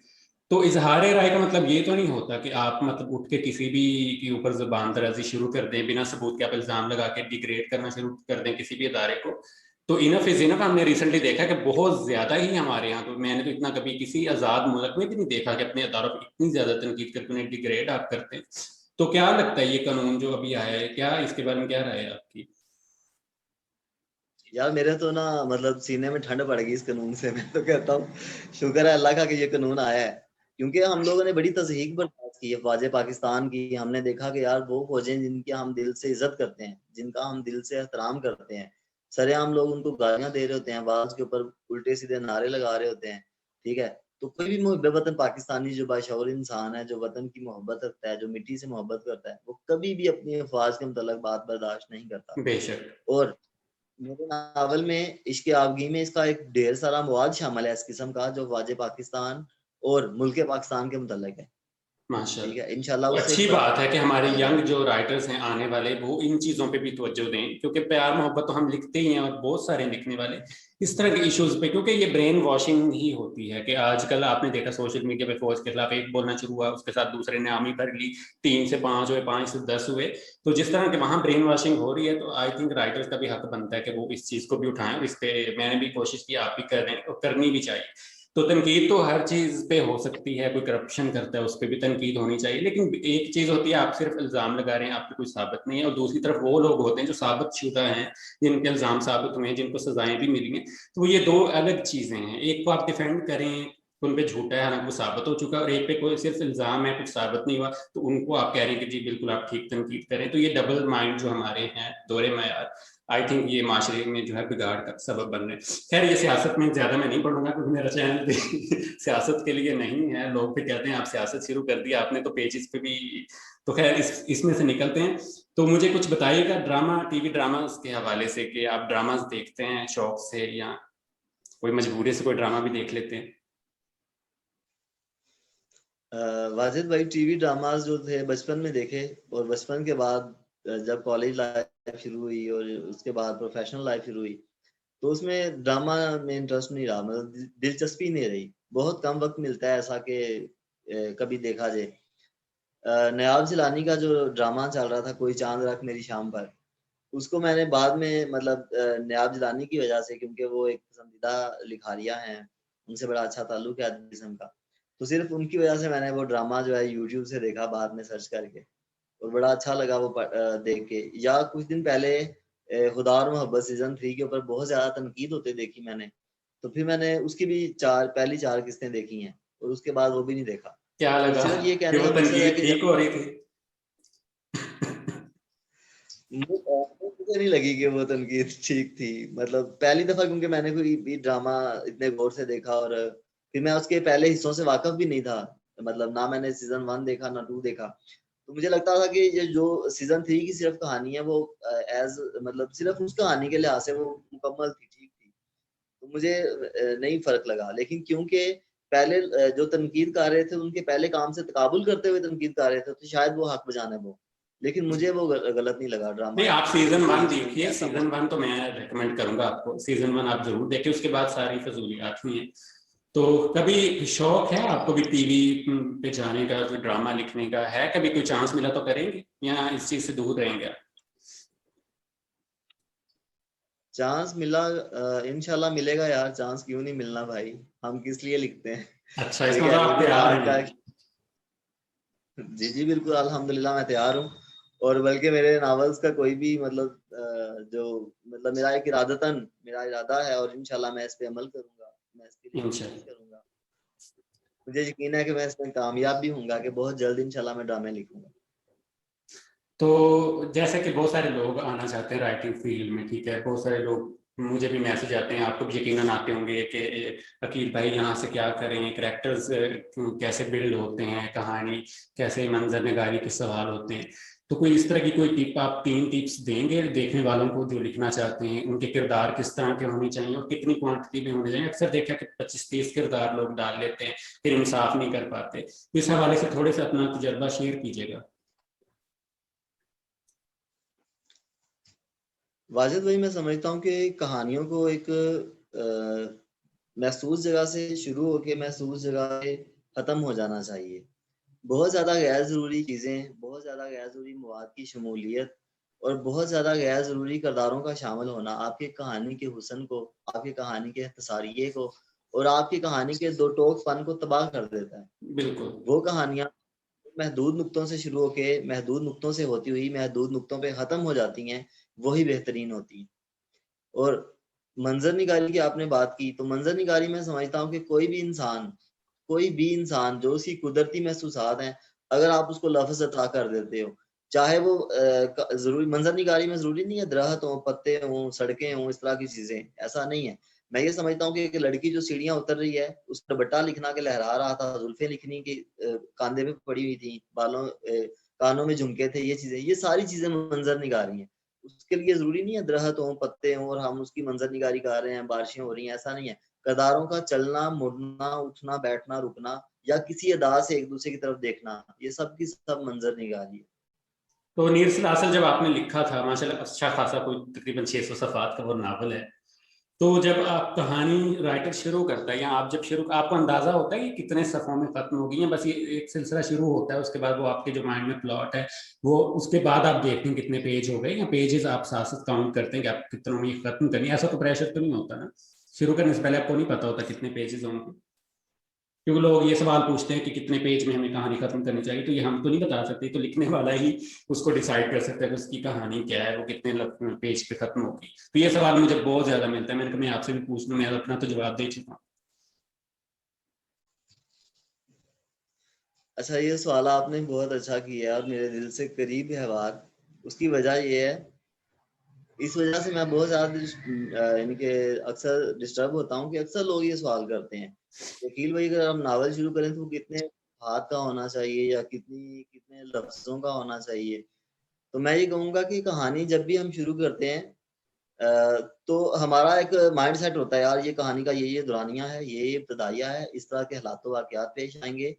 तो इजहार राय का मतलब ये तो नहीं होता कि आप मतलब उठ के किसी भी के ऊपर जुबान दराजी शुरू कर दें, बिना सबूत के आप इल्जाम लगा के डिग्रेड करना शुरू कर दें किसी भी इदारे को। तो इनफ इज इनफ। हमने रिसेंटली देखा कि बहुत ज्यादा ही हमारे यहाँ, तो मैंने तो इतना कभी किसी आजाद मुल्क में भी नहीं देखा कि अपने अदारों पर इतनी ज्यादा तनकीद करके उन्हें डिग्रेड आप करते हैं। तो क्या लगता है ये कानून जो अभी आया है, क्या इसके बारे में क्या राय है आपकी? यार मेरे तो ना मतलब सीने में ठंड पड़ गई इस कानून से। मैं तो कहता हूँ शुक्र है अल्लाह का कि ये कानून आया है, क्योंकि हम लोगों ने बड़ी तज़हीक बर्दाश्त की है फ़ौज पाकिस्तान की। हमने देखा कि यार वो फौजें जिनकी हम दिल से इज्जत करते हैं, जिनका हम दिल से एहतराम करते हैं, सरेआम लोग उनको गालियां दे रहे होते हैं, आवाज के ऊपर उल्टे सीधे नारे लगा रहे होते हैं। ठीक है, तो कोई भी मुहब्ब वतन पाकिस्तानी जो बाशऊर इंसान है, जो वतन की मोहब्बत रखता है, जो मिट्टी से मोहब्बत करता है, वो कभी भी अपनी अफवाज के मुतल्लिक बात बर्दाश्त नहीं करता। बेशक। और मेरे नावल में इश्क आबगी में इसका एक ढेर सारा मवाद शामिल है इस किस्म का, जो ख्वाज पाकिस्तान और मुल्क पाकिस्तान के मुतल्लिक है। ठीक है, इंशाल्लाह माशाल्लाह, उससे अच्छी एक बात है कि हमारे बड़ा यंग जाएगा। जो राइटर्स हैं आने वाले, वो इन चीज़ों पे भी तवज्जो दें, क्योंकि प्यार मोहब्बत तो हम लिखते ही हैं और बहुत सारे लिखने वाले इस तरह के इश्यूज पे, क्योंकि ये ब्रेन वॉशिंग ही होती है कि आजकल आपने देखा सोशल मीडिया पे फौज के खिलाफ एक बोलना शुरू हुआ, उसके साथ दूसरे ने आमी भर ली, 3 से 5 हुए, 5 से 10 हुए। तो जिस तरह के वहां ब्रेन वॉशिंग हो रही है, तो आई थिंक राइटर्स का भी हक बनता है कि वो इस चीज़ को भी उठाएं, और इस पे मैंने भी कोशिश की, आप भी कर रहे हैं, और करनी भी चाहिए। तो तनकीद तो हर चीज पे हो सकती है, कोई करप्शन करता है उस पर भी तनकीद होनी चाहिए, लेकिन एक चीज होती है आप सिर्फ इल्जाम लगा रहे हैं, आप पे कोई साबित नहीं है, और दूसरी तरफ वो लोग होते हैं जो साबित शुदा हैं, जिनके इल्जाम साबित हुए हैं, जिनको सजाएं भी मिली हैं। तो ये दो अलग चीजें हैं, एक को आप डिफेंड करें उन पे झूठा है, हालांकि वो साबित हो चुका है, और एक पे कोई सिर्फ इल्जाम है, कुछ साबित नहीं हुआ, तो उनको आप कह रहे हैं कि जी बिल्कुल आप ठीक तनकीद करें। तो ये डबल माइंड जो हमारे हैं, दोहरे मैयार, आई थिंक ये माशरे में जो है बिगाड़ का सबब बन रहे हैं। खैर ये सियासत में ज्यादा मैं नहीं पढ़ूंगा, क्योंकि मेरा चैनल भी सियासत के लिए नहीं है। लोग भी कहते हैं आप सियासत शुरू कर दी आपने तो पेजेस पे भी। तो खैर इसमें से निकलते हैं। तो मुझे कुछ बताइएगा ड्रामा, टीवी ड्रामा के हवाले से, कि आप ड्रामास देखते हैं शौक से, या कोई मजबूरी से कोई ड्रामा भी देख लेते हैं? वाजिद भाई, टीवी ड्रामास जो थे बचपन में देखे, और बचपन के बाद जब कॉलेज लाइफ शुरू हुई और उसके बाद प्रोफेशनल लाइफ शुरू हुई, तो उसमें ड्रामा में इंटरेस्ट नहीं रहा, मतलब दिलचस्पी नहीं रही। बहुत कम वक्त मिलता है ऐसा कि कभी देखा जाए। नयाब जिलानी का जो ड्रामा चल रहा था, कोई चांद रात मेरी शाम पर, उसको मैंने बाद में मतलब नयाब जिलानी की वजह से, क्योंकि वो एक पसंदीदा लिखारिया हैं, उनसे बड़ा अच्छा ताल्लुक है किस्म का, तो सिर्फ उनकी वजह से मैंने वो ड्रामा जो है यूट्यूब से देखा बाद में सर्च करके, और बड़ा अच्छा लगा वो देख के। या कुछ दिन पहले खुदा और मोहब्बत सीजन 3 के ऊपर बहुत ज्यादा तनकीद होते देखी मैंने, तो फिर मैंने उसकी भी पहली 4 किस्तें देखी हैं, और उसके बाद वो भी नहीं देखा। क्या तो लगा सिर्फ ये कि कहने वो का मकसद है तनकीद कि ठीक जब हो रही थी? मुझे नहीं लगी कि वो तनकीद ठीक थी, मतलब पहली दफा, क्योंकि मैंने कोई भी ड्रामा इतने गौर से देखा, और फिर मैं उसके पहले हिस्सों से वाकिफ भी नहीं था, मतलब ना मैंने सीजन 1 देखा ना 2 देखा। तो मुझे लगता था कि ये जो सीजन 3 की सिर्फ कहानी है वो एज मतलब सिर्फ उस कहानी के लिहाज से वो मुकम्मल थी, ठीक थी। तो मुझे नहीं फर्क लगा, लेकिन क्योंकि पहले जो तनकीद कर रहे थे उनके पहले काम से तकाबुल करते हुए तनकीद कर रहे थे, तो शायद वो हक बजाने वो, लेकिन मुझे वो गलत नहीं लगा नहीं, ड्रामा आप कि सीजन 1 कोई देखिए, ऐसा सीजन 1 तो मैं रेकमेंड करूंगा आपको, सीजन 1 आप जरूर देखिए, उसके बाद सारी फजूलियात हुई हैं। तो कभी शौक है आपको भी टीवी पे जाने का, कोई ड्रामा लिखने का है? कभी कोई चांस मिला तो करेंगे, या इस चीज से दूर रहेंगे आप? चांस मिला, इंशाल्लाह मिलेगा यार, चांस क्यों नहीं मिलना भाई, हम किस लिए लिखते हैं। अच्छा, ठीक इसका है, मतलब आप मुझे तैयार आर्ट हैं? का, जी जी बिल्कुल अल्हम्दुलिल्लाह मैं तैयार हूँ। और बल्कि मेरे नावल्स का कोई भी मतलब जो मतलब मेरा इरादा है, और इंशाल्लाह मैं इस पे अमल करूंगा, मैं इसके लिए कोशिश इंशाल्लाह। करूंगा। मुझे यकीन है कि मैं इसमें कामयाब भी हूँगा, कि बहुत जल्द इंशाल्लाह मैं ड्रामे लिखूंगा। तो जैसे कि बहुत सारे लोग आना चाहते हैं राइटिंग फील्ड में, ठीक है, बहुत सारे लोग मुझे भी मैसेज आते हैं, आपको भी यकीनन आते होंगे कि अकील भाई यहाँ से क्या करें, कैरेक्टर्स कैसे बिल्ड होते हैं, कहानी कैसे, मंजर नगारी के सवाल होते हैं। तो कोई इस तरह की कोई टिप, आप 3 टिप्स देंगे देखने वालों को जो लिखना चाहते हैं, उनके किरदार किस तरह के होने चाहिए और कितनी क्वांटिटी में होने चाहिए? अक्सर देखा कि 25-30 किरदार लोग डाल लेते हैं, फिर इंसाफ नहीं कर पाते। इस हवाले से थोड़े से अपना तजर्बा शेयर कीजिएगा। वाजिद भाई, मैं समझता हूँ कि कहानियों को एक महसूस जगह से शुरू होके महसूस जगह पे ख़त्म हो जाना चाहिए। बहुत ज़्यादा गैर ज़रूरी चीज़ें, बहुत ज़्यादा गैर ज़रूरी मवाद की शमूलियत और बहुत ज़्यादा गैर ज़रूरी किरदारों का शामिल होना आपकी कहानी के हुस्न को, आपकी कहानी के इख्तिसारिये को और आपकी कहानी के दो टोकपन को तबाह कर देता है। बिल्कुल। वो कहानियाँ महदूद नुक्तों से शुरू होके महदूद नुक्तों से होती हुई महदूद नुक्तों पे ख़त्म हो जाती हैं, वही बेहतरीन होती हैं। और मंजर निगारी की आपने बात की, तो मंजर निगारी में समझता हूँ कि कोई भी इंसान जो उसकी कुदरती महसूसात हैं, अगर आप उसको लफ्ज़ अता कर देते हो, चाहे वो ज़रूरी मंजर निगारी में ज़रूरी नहीं है दरख्त हों, पत्ते हों, सड़कें हों, इस तरह की चीज़ें, ऐसा नहीं है। मैं ये समझता हूँ कि एक लड़की जो सीढ़ियाँ उतर रही है, उसका दुपट्टा लिखना के लहरा रहा था, जुल्फ़ें लिखनी की कांधे पे पड़ी हुई थी, कानों में झुमके थे, ये सारी चीज़ें मंजर निगारी हैं। उसके लिए ज़रूरी नहीं है दरख्त हों, पत्ते हों और हम उसकी मंजर निगारी कर रहे हैं, बारिशें हो रही हैं, ऐसा नहीं है। किरदारों का चलना, मुड़ना, उठना, बैठना, रुकना या किसी अदा से एक दूसरे की तरफ देखना, ये सब की सब मंजर निगारी है। तो नीर सलासल जब आपने लिखा था, माशाल्लाह अच्छा खासा कोई तकरीबन 600 सफ़ात का वो नावल है, तो जब आप कहानी राइटर शुरू करता है या आप जब शुरू, आपको अंदाजा होता है कि कितने सफ़ों में खत्म होगी, या बस ये एक सिलसिला शुरू होता है, उसके बाद वो आपके जो माइंड में प्लॉट है वो उसके बाद आप देखते हैं कितने पेज हो गए, या पेजेस आप साथ साथ काउंट करते हैं कि आप कितनों में खत्म करनी है? ऐसा तो प्रेशर तो नहीं होता ना, शुरू करने से पहले आपको नहीं पता होता कितने पेजेस होंगे? क्योंकि लोग ये सवाल पूछते हैं कि कितने पेज में हमें कहानी खत्म करनी चाहिए, तो ये हम तो नहीं बता सकते, तो लिखने वाला ही उसको डिसाइड कर सकता है कि उसकी कहानी क्या है, वो कितने पेज पे खत्म होगी। तो ये सवाल मुझे बहुत ज्यादा मिलता है, मैंने कहा मैं आपसे भी पूछ लूं, मैं अपना तो जवाब दे चुका हूँ। अच्छा, ये सवाल आपने बहुत अच्छा किया और मेरे दिल से करीब है बात। उसकी वजह ये है, इस वजह से मैं बहुत ज़्यादा यानी कि अक्सर डिस्टर्ब होता हूँ कि अक्सर लोग ये सवाल करते हैं, वकील भाई अगर हम नावल शुरू करें तो कितने हाथ का होना चाहिए या कितने लफ्ज़ों का होना चाहिए? तो मैं ये कहूँगा कि कहानी जब भी हम शुरू करते हैं तो हमारा एक माइंड सेट होता है, यार ये कहानी का ये दुरानिया है, ये इब्तदाइया है, इस तरह के हालात वाक़यात पेश आएँगे,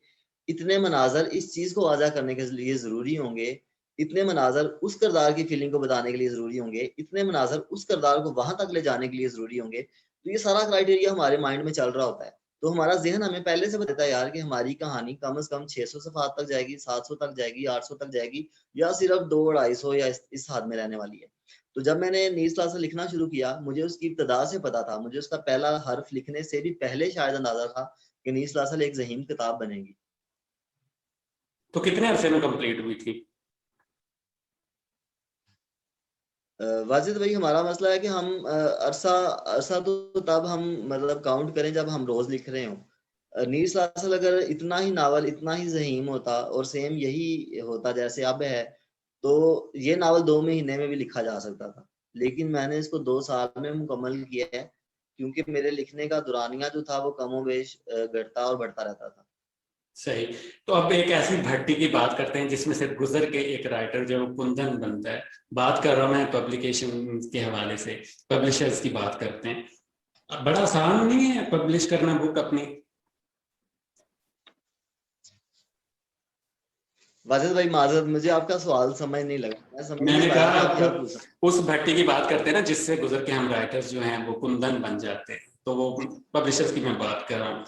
इतने मनाज़र इस चीज़ को वाज़ा करने के लिए ज़रूरी होंगे, इतने मनाज़र उस किरदार की फ़ीलिंग को बताने के लिए ज़रूरी होंगे, इतने मनाज़र उस किरदार को वहाँ तक ले जाने के लिए ज़रूरी होंगे। तो ये सारा क्राइटेरिया हमारे माइंड में चल रहा होता है। तो हमारा ज़हन हमें पहले से बताता है यार कि हमारी कहानी कम से कम 600 सफ़हात तक जाएगी, 700 तक जाएगी, 800 तक जाएगी या सिर्फ़ 2 250 या इस हद में रहने वाली है। तो जब मैंने नीस क्लास से लिखना शुरू किया, मुझे उसकी इब्तिदा से पता था, मुझे उसका पहला हर्फ लिखने से भी पहले शायद अंदाज़ा था कि नीस क्लास एक ज़हीन किताब बनेगी। तो कितने अरसे में कंप्लीट हुई थी? वाजिद भाई, हमारा मसला है कि हम अरसा अरसा तो तब हम मतलब काउंट करें जब हम रोज़ लिख रहे हों। नीस क्लास अगर इतना ही नावल, इतना ही ज़हीम होता और सेम यही होता जैसे अब है, तो ये नावल 2 महीने में भी लिखा जा सकता था। लेकिन मैंने इसको 2 साल में मुकम्मल किया है, क्योंकि मेरे लिखने का दुरानिया जो था वो कमोबेश घटता और बढ़ता रहता था। सही। तो अब एक ऐसी भट्टी की बात करते हैं जिसमें से गुजर के एक राइटर जो कुंदन बनता है। बात कर रहा हूं मैं पब्लिकेशन के हवाले से, पब्लिशर्स की बात करते हैं। अब बड़ा आसान नहीं है पब्लिश करना बुक अपनी। वाजिद भाई, माज़रत, मुझे आपका सवाल समझ नहीं लगा। मैं समझ नहीं मैंने पाया कहा कि आप क्या अब पूछ रहे हैं। उस भट्टी की बात करते हैं ना जिससे गुजर के हम राइटर्स जो हैं वो कुंदन बन जाते हैं, तो वो पब्लिशर्स की मैं बात कर रहा हूँ।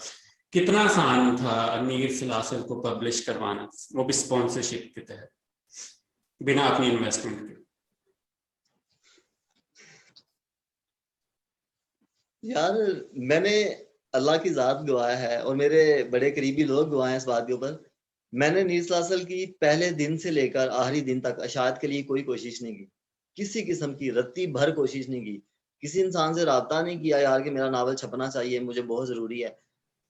कितना आसान था नीर सलासल को पब्लिश करवाना, वो भी स्पॉन्सरशिप के तहत, बिना अपनी इन्वेस्टमेंट के? यार, मैंने अल्लाह की ज़ात गवाह है और मेरे बड़े करीबी लोग गवाह हैं इस बात के ऊपर। मैंने नीस लासल की पहले दिन से लेकर आखिरी दिन तक अशात के लिए कोई कोशिश नहीं की। किसी किस्म की रत्ती भर कोशिश नहीं की। किसी इंसान से राब्ता नहीं किया यार कि मेरा नावल छपना चाहिए, मुझे बहुत ज़रूरी है।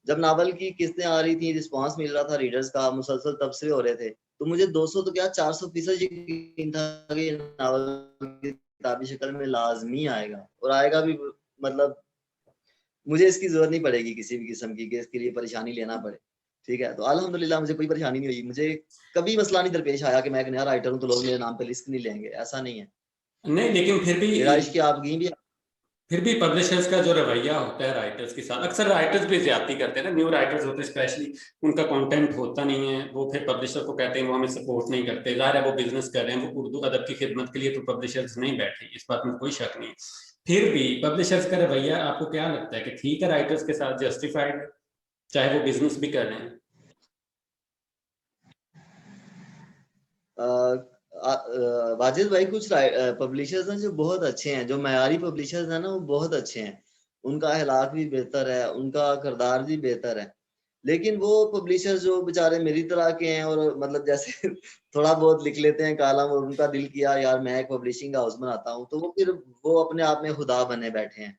जब नावल की किस्तें आ रही थी, रिस्पॉन्स मिल रहा था रीडर्स का, मुसलसल तबसरे हो रहे थे, तो मुझे 200 तो क्या 400% यकीन था कि नावल की किताबी शक्ल में लाजमी आएगा, और आएगा भी। मतलब मुझे इसकी जरूरत नहीं पड़ेगी किसी भी किस्म की कि इसके लिए परेशानी लेना पड़े। ठीक है, तो अल्हम्दुलिल्लाह मुझे कोई परेशानी नहीं हुई, मुझे कभी मसला नहीं दरपेश आया कि मैं एक नया राइटर हूँ तो लोग मेरे नाम पे रिस्क नहीं लेंगे, ऐसा नहीं है। नहीं, लेकिन मेरा इश्क आप कहीं भी। फिर भी पब्लिशर्स का जो रवैया होता है राइटर्स के साथ, अक्सर राइटर्स भी ज्यादती करते हैं ना, न्यू राइटर्स होते हैं स्पेशली, उनका कंटेंट होता नहीं है, वो फिर पब्लिशर को कहते हैं वो हमें सपोर्ट नहीं करते। ज़ाहिर है वो बिजनेस कर रहे हैं, वो उर्दू अदब की खिदमत के लिए तो पब्लिशर्स नहीं बैठे, इस बात में कोई शक नहीं। फिर भी पब्लिशर्स का रवैया आपको क्या लगता है कि ठीक है, राइटर्स के साथ जस्टिफाइड, चाहे वो बिजनेस भी कर रहे हैं? वाजिद भाई, कुछ पब्लिशर्स हैं जो बहुत अच्छे हैं, जो मयारी पब्लिशर्स हैं ना, वो बहुत अच्छे हैं, उनका अखलाक भी बेहतर है, उनका किरदार भी बेहतर है। लेकिन वो पब्लिशर्स जो बेचारे मेरी तरह के हैं, और मतलब जैसे थोड़ा बहुत लिख लेते हैं कालम, और उनका दिल किया यार मैं एक पब्लिशिंग हाउस बनाता हूँ, तो वो फिर वो अपने आप में खुदा बने बैठे हैं।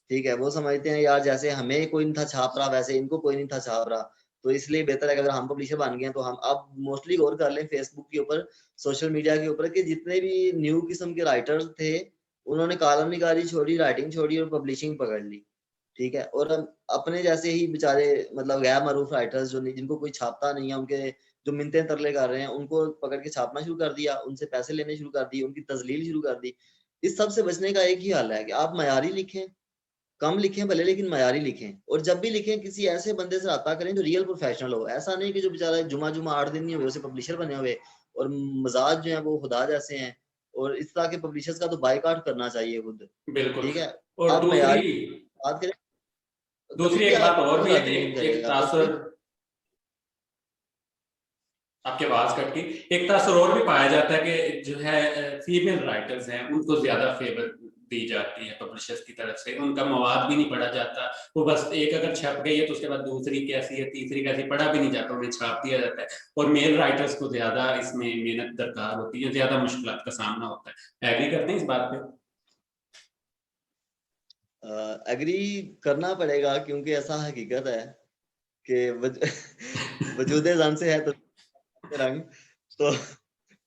ठीक है, वो समझते हैं यार जैसे हमें कोई नहीं था छाप रहा, वैसे इनको कोई नहीं था छाप रहा, तो इसलिए बेहतर है कि अगर हम पब्लिशर बन गए हैं तो हम अब मोस्टली गौर कर लें फेसबुक के ऊपर, सोशल मीडिया के ऊपर, कि जितने भी न्यू किस्म के राइटर्स थे उन्होंने कॉलम निगारी छोड़ी, राइटिंग छोड़ी और पब्लिशिंग पकड़ ली। ठीक है, और अपने जैसे ही बेचारे मतलब गैर मरूफ राइटर्स जो नहीं, जिनको कोई छापता नहीं है, उनके जो मिन्नतें तरले कर रहे हैं, उनको पकड़ के छापना शुरू कर दिया, उनसे पैसे लेने शुरू कर दिए, उनकी तजलील शुरू कर दी। इस सब से बचने का एक ही हल है कि आप मयारी लिखें, कम लिखें भले लेकिन मयारी लिखें, और जब भी लिखें किसी ऐसे बंदे से रब्ता करें जो रियल प्रोफेशनल हो। ऐसा नहीं कि जो बेचारा जुमा जुमा 8 दिन नहीं हुए उसे पब्लिशर बने हुए, और मजाज जो है वो खुदा जैसे हैं, और इस तरह के पब्लिशर्स का तो बाइकआउट करना चाहिए खुद। बिल्कुल। ठीक है, और आप दूसरी मयारी बात करें तो कभी दूसरी भी एक बात और आपको भी है कि राजी नहीं एक करेगा, और तासर, आपकी आवाज कट गई, एक तासर और भी पाया जाता है कि जो है फीमेल राइटर्स हैं उनको ज्यादा फेवर दी जाती है पब्लिशर्स की तरफ से, उनका मवाद भी नहीं पढ़ा जाता, वो बस एक अगर छप गई है तो उसके बाद दूसरी कैसी है, तीसरी कैसी, पढ़ा भी नहीं जाता, उन्हें छाप दिया जाता है। और मेल राइटर्स को ज्यादा इसमें मेहनत दरकार होती है, ज्यादा मुश्किल का सामना होता है। एग्री करते हैं इस बात पे? एग्री करना पड़ेगा, क्योंकि ऐसा हकीकत है कि वजूदे जान से है तो रंग, तो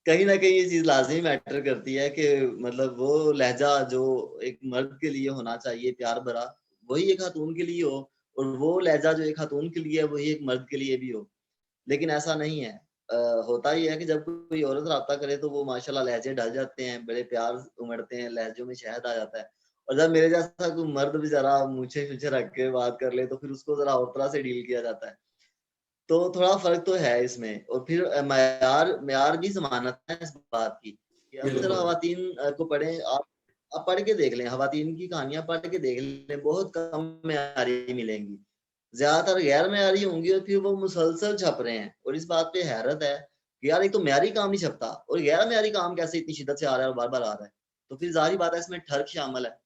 कहीं ना कहीं ये चीज लाजमी मैटर करती है कि मतलब वो लहजा जो एक मर्द के लिए होना चाहिए प्यार भरा, वही एक खातून के लिए हो, और वो लहजा जो एक खातून के लिए है वही एक मर्द के लिए भी हो। लेकिन ऐसा नहीं है। होता ही है कि जब कोई औरत राब्ता करे तो वो माशाल्लाह लहजे ढल जाते हैं, बड़े प्यार उमड़ते हैं, लहजों में शहद आ जाता है। और जब मेरे जैसा कोई मर्द बेचारा मूछे पीछे रख के बात कर ले तो फिर उसको जरा और तरह से डील किया जाता है। तो थोड़ा फर्क तो है इसमें। और फिर मयार मयार भी जमानत है इस बात की कि अक्सर बिल्कुल। खवातीन को पढ़ें आप पढ़ के देख लें, खवातीन की कहानियां पढ़ के देख लें, बहुत कम मयारी मिलेंगी, ज्यादातर गैर मयारी होंगी, और फिर वो मुसलसल छप रहे हैं। और इस बात पे हैरत है कि यार एक तो मयारी काम नहीं छपता और गैर मयारी काम कैसे इतनी शिद्दत से आ रहा है और बार बार आ रहा है, तो फिर जाहिर बात है इसमें ठर्क शामिल है।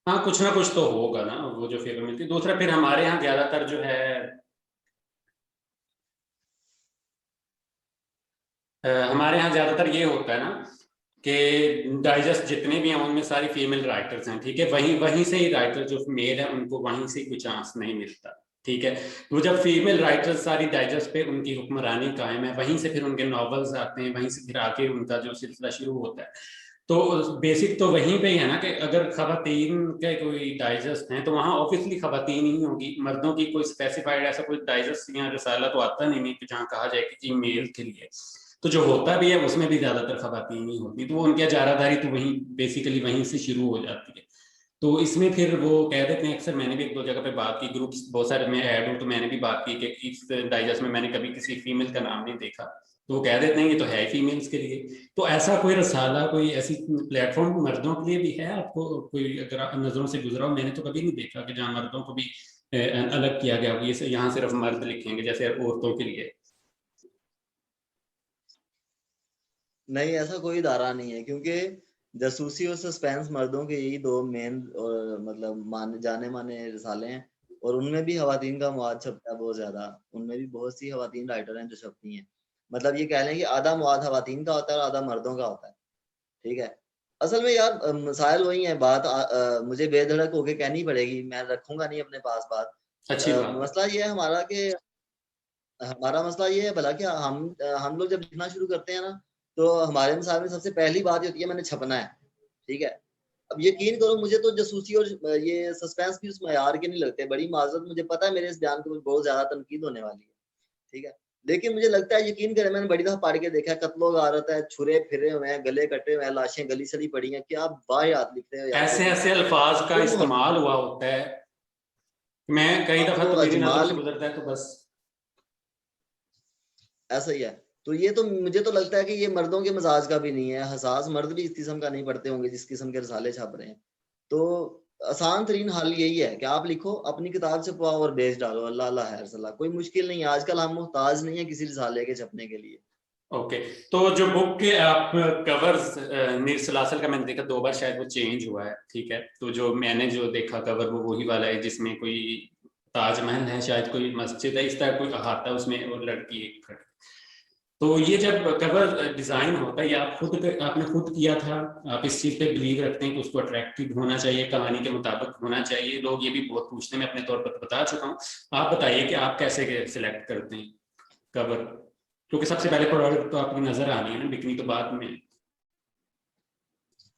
हाँ, कुछ ना कुछ तो होगा ना, वो जो फेवर मिलती है। दूसरा फिर हमारे यहाँ ज्यादातर जो है हमारे यहाँ ज्यादातर ये होता है ना कि डाइजेस्ट जितने भी हैं उनमें सारी फीमेल राइटर्स हैं, ठीक है, वहीं वहीं से ही राइटर जो मेल है उनको वहीं से कोई चांस नहीं मिलता। ठीक है, तो जब फीमेल राइटर्स सारी डाइजेस्ट पे उनकी हुक्मरानी कायम है, वहीं से फिर उनके नॉवेल्स आते हैं, वहीं से फिर आके उनका जो सिलसिला शुरू होता है। तो बेसिक तो वहीं पे ही है ना कि अगर खवातीन के कोई डाइजेस्ट हैं तो वहाँ ऑब्वियसली खवातीन ही होगी, मर्दों की कोई स्पेसिफाइड ऐसा कोई डाइजेस्ट या रसाला तो आता नहीं कि जहाँ कहा जाए कि जी मेल के लिए। तो जो होता भी है उसमें भी ज्यादातर खवातीन ही होती, तो वो उनकी जारादारी तो वहीं बेसिकली वहीं से शुरू हो जाती है। तो इसमें फिर वो कह देते हैं, अक्सर मैंने भी एक दो जगह पे बात की, ग्रुप्स बहुत सारे में ऐड हूँ तो मैंने भी बात की कि इस डाइजेस्ट में मैंने कभी किसी फीमेल का नाम नहीं देखा, तो वो कह देते हैं ये तो है फीमेल्स के लिए। तो ऐसा कोई रसाला, कोई ऐसी प्लेटफॉर्म मर्दों के लिए भी है आपको कोई अगर नजरों से गुजरा हो? मैंने तो कभी नहीं देखा कि जहाँ मर्दों को भी अलग किया गया हो, ये यहाँ सिर्फ मर्द लिखेंगे जैसे औरतों के लिए। नहीं, ऐसा कोई इदारा नहीं है, क्योंकि जासूसी और सस्पेंस मर्दों के यही दो मेन और मतलब मान जाने माने रिसाले हैं, और उनमें भी खवातीन का मवाद छपता है बहुत ज्यादा। उनमें भी बहुत सी खवातीन राइटर हैं जो छपती हैं। मतलब ये कह लें कि आधा मवाद खवातीन का होता है और आधा मर्दों का होता है। ठीक है, असल में यार मसाइल वही है। बात मुझे बेधड़क होके कहनी पड़ेगी, मैं रखूंगा नहीं अपने पास बात। अच्छी बात है। मसला ये है हमारा कि हमारा मसला ये है भला क्या हम लोग जब लिखना शुरू करते हैं ना, तो हमारे मिसाल में सबसे पहली बात ये होती है मैंने छपना है। ठीक है। अब यकीन करो मुझे तो जासूसी और ये सस्पेंस भी उस मयार के नहीं लगते। बड़ी माजरत, मुझे पता है मेरे इस बयान के ऊपर बहुत ज्यादा तनकीद होने वाली है, ठीक है, लेकिन मुझे लगता है, यकीन करें, मैंने बड़ी दफा पढ़ के देखा है, कत्लो गारत है, छुरे फिरे हुए हैं, गले कटे हुए हैं, लाशें गली सड़ी पड़ी हैं, क्या वाहियात लिखते हो यार ऐसे लोग। ऐसे अल्फाज का तुम इस्तेमाल हुआ होता है, मैं कई अब दफा वो तो मेरी नजरों अजमाल से गुजरता है तो बस। ऐसा ही है। तो ये तो मुझे तो लगता है कि ये मर्दों के मिजाज का भी नहीं है। हसास मर्द भी इस किस्म का नहीं पढ़ते होंगे जिस किस्म के रसाले छप रहे हैं। तो आसान तरीन हल यही है कि आप लिखो, अपनी किताब छपवाओ और बेच डालो, अल्लाह अल्लाह खैर सलाह। कोई मुश्किल नहीं है, आजकल हम मोहताज नहीं है किसी रसाले के छपने के लिए। ओके, तो जो बुक के आप कवर्स, मीर सलासल का मैंने देखा 2 बार शायद वो चेंज हुआ है, ठीक है, तो जो मैंने जो देखा कवर वो वही वाला है जिसमें कोई ताजमहल है, शायद कोई मस्जिद है, इस तरह कोई अहाता उसमें और लड़की एक खड़ी। तो ये जब कवर डिजाइन होता है, ये आपने खुद किया था? आप इस चीज पे बिलीव रखते हैं कि उसको अट्रैक्टिव होना चाहिए, कहानी के मुताबिक होना चाहिए? लोग ये भी बहुत पूछते हैं, मैं अपने तौर पर बता चुका हूँ। आप बताइए कि आप कैसे सिलेक्ट करते हैं कवर, क्योंकि सबसे पहले प्रोडक्ट तो आपकी नजर आनी है ना, बिकनी तो बाद में।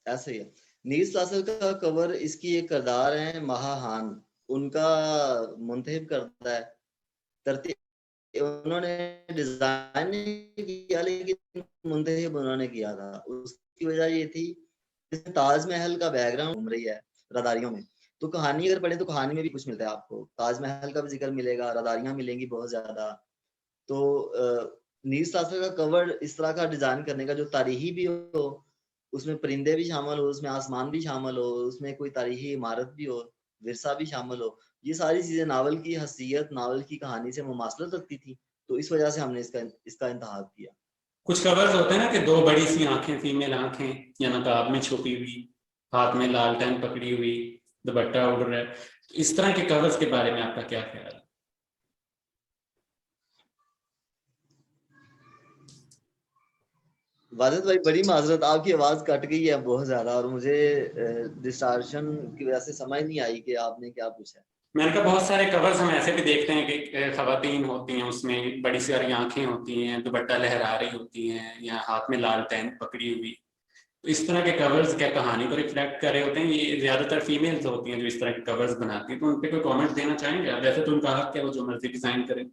ऐसा ही है। नीर सलासल का कवर, इसकी एक किरदार है महाहान, उनका मुंतहिब करता है। तरतीब उन्होंने डिजाइन नहीं किया, लेकिन मुंतहिब उन्होंने किया था। उसकी वजह ये थी, ताजमहल का बैकग्राउंड घूम रही है रदारियों में, तो कहानी अगर पढ़े तो कहानी में भी कुछ मिलता है आपको, ताजमहल का भी जिक्र मिलेगा, रदारियां मिलेंगी बहुत ज्यादा। तो नीर सासर का कवर इस तरह का डिजाइन करने का जो तारीखी भी हो, उसमें परिंदे भी शामिल हो, उसमें आसमान भी शामिल हो, उसमें कोई तारीखी इमारत भी हो, विरसा भी शामिल हो, ये सारी चीजें नावल की हसीयत, नावल की कहानी से मुमासलत रखती थी। तो इस वजह से हमने इसका इंतखाब किया। कुछ कवर्स होते हैं ना कि 2 बड़ी सी आंखें, फीमेल आंखें या नकाब में छुपी हुई, हाथ में लालटेन पकड़ी हुई, दुपट्टा उड़ रहा है, तो इस तरह के कवर्स के बारे में आपका क्या ख्याल है? वाजिद भाई, बड़ी माजरत, आपकी आवाज कट गई है बहुत ज्यादा, और मुझे डिस्टार्शन की वजह से समझ नहीं आई कि आपने क्या पूछा है। मैंने कहा बहुत सारे कवर्स हम ऐसे भी देखते हैं कि खवातीन होती हैं, उसमें बड़ी सारी आंखें होती हैं, दुपट्टा लहरा रही होती हैं, या हाथ में लालटेन पकड़ी हुई। तो इस तरह के कवर्स क्या कहानी को रिफ्लेक्ट कर रहे होते हैं? ये ज्यादातर फीमेल्स होती हैं जो इस तरह के कवर्स बनाती हैं, तो उन पे कोई कमेंट देना चाहेंगे आप? वैसे तो उनका हक है, वो जो मर्जी डिजाइन करें।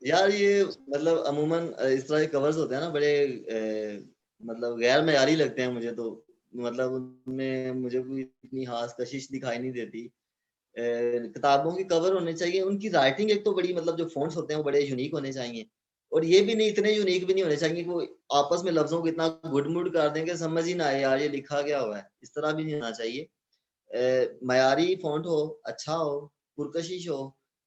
यार ये मतलब अमूमन इस तरह के कवर्स होते हैं ना, बड़े मतलब गैर मयारी लगते हैं मुझे तो। मतलब उनमें मुझे कोई इतनी खास कशिश दिखाई नहीं देती। किताबों के कवर होने चाहिए, उनकी राइटिंग एक तो बड़ी, मतलब जो फोंट्स होते हैं वो बड़े यूनिक होने चाहिए। और ये भी नहीं, इतने यूनिक भी नहीं होने चाहिए कि वो आपस में लफ्जों को इतना गुडमुड कर दें कि समझ ही ना आए यार ये लिखा क्या हुआ है। इस तरह भी नहीं होना चाहिए। मयारी फॉन्ट हो, अच्छा हो, पुरकशिश हो।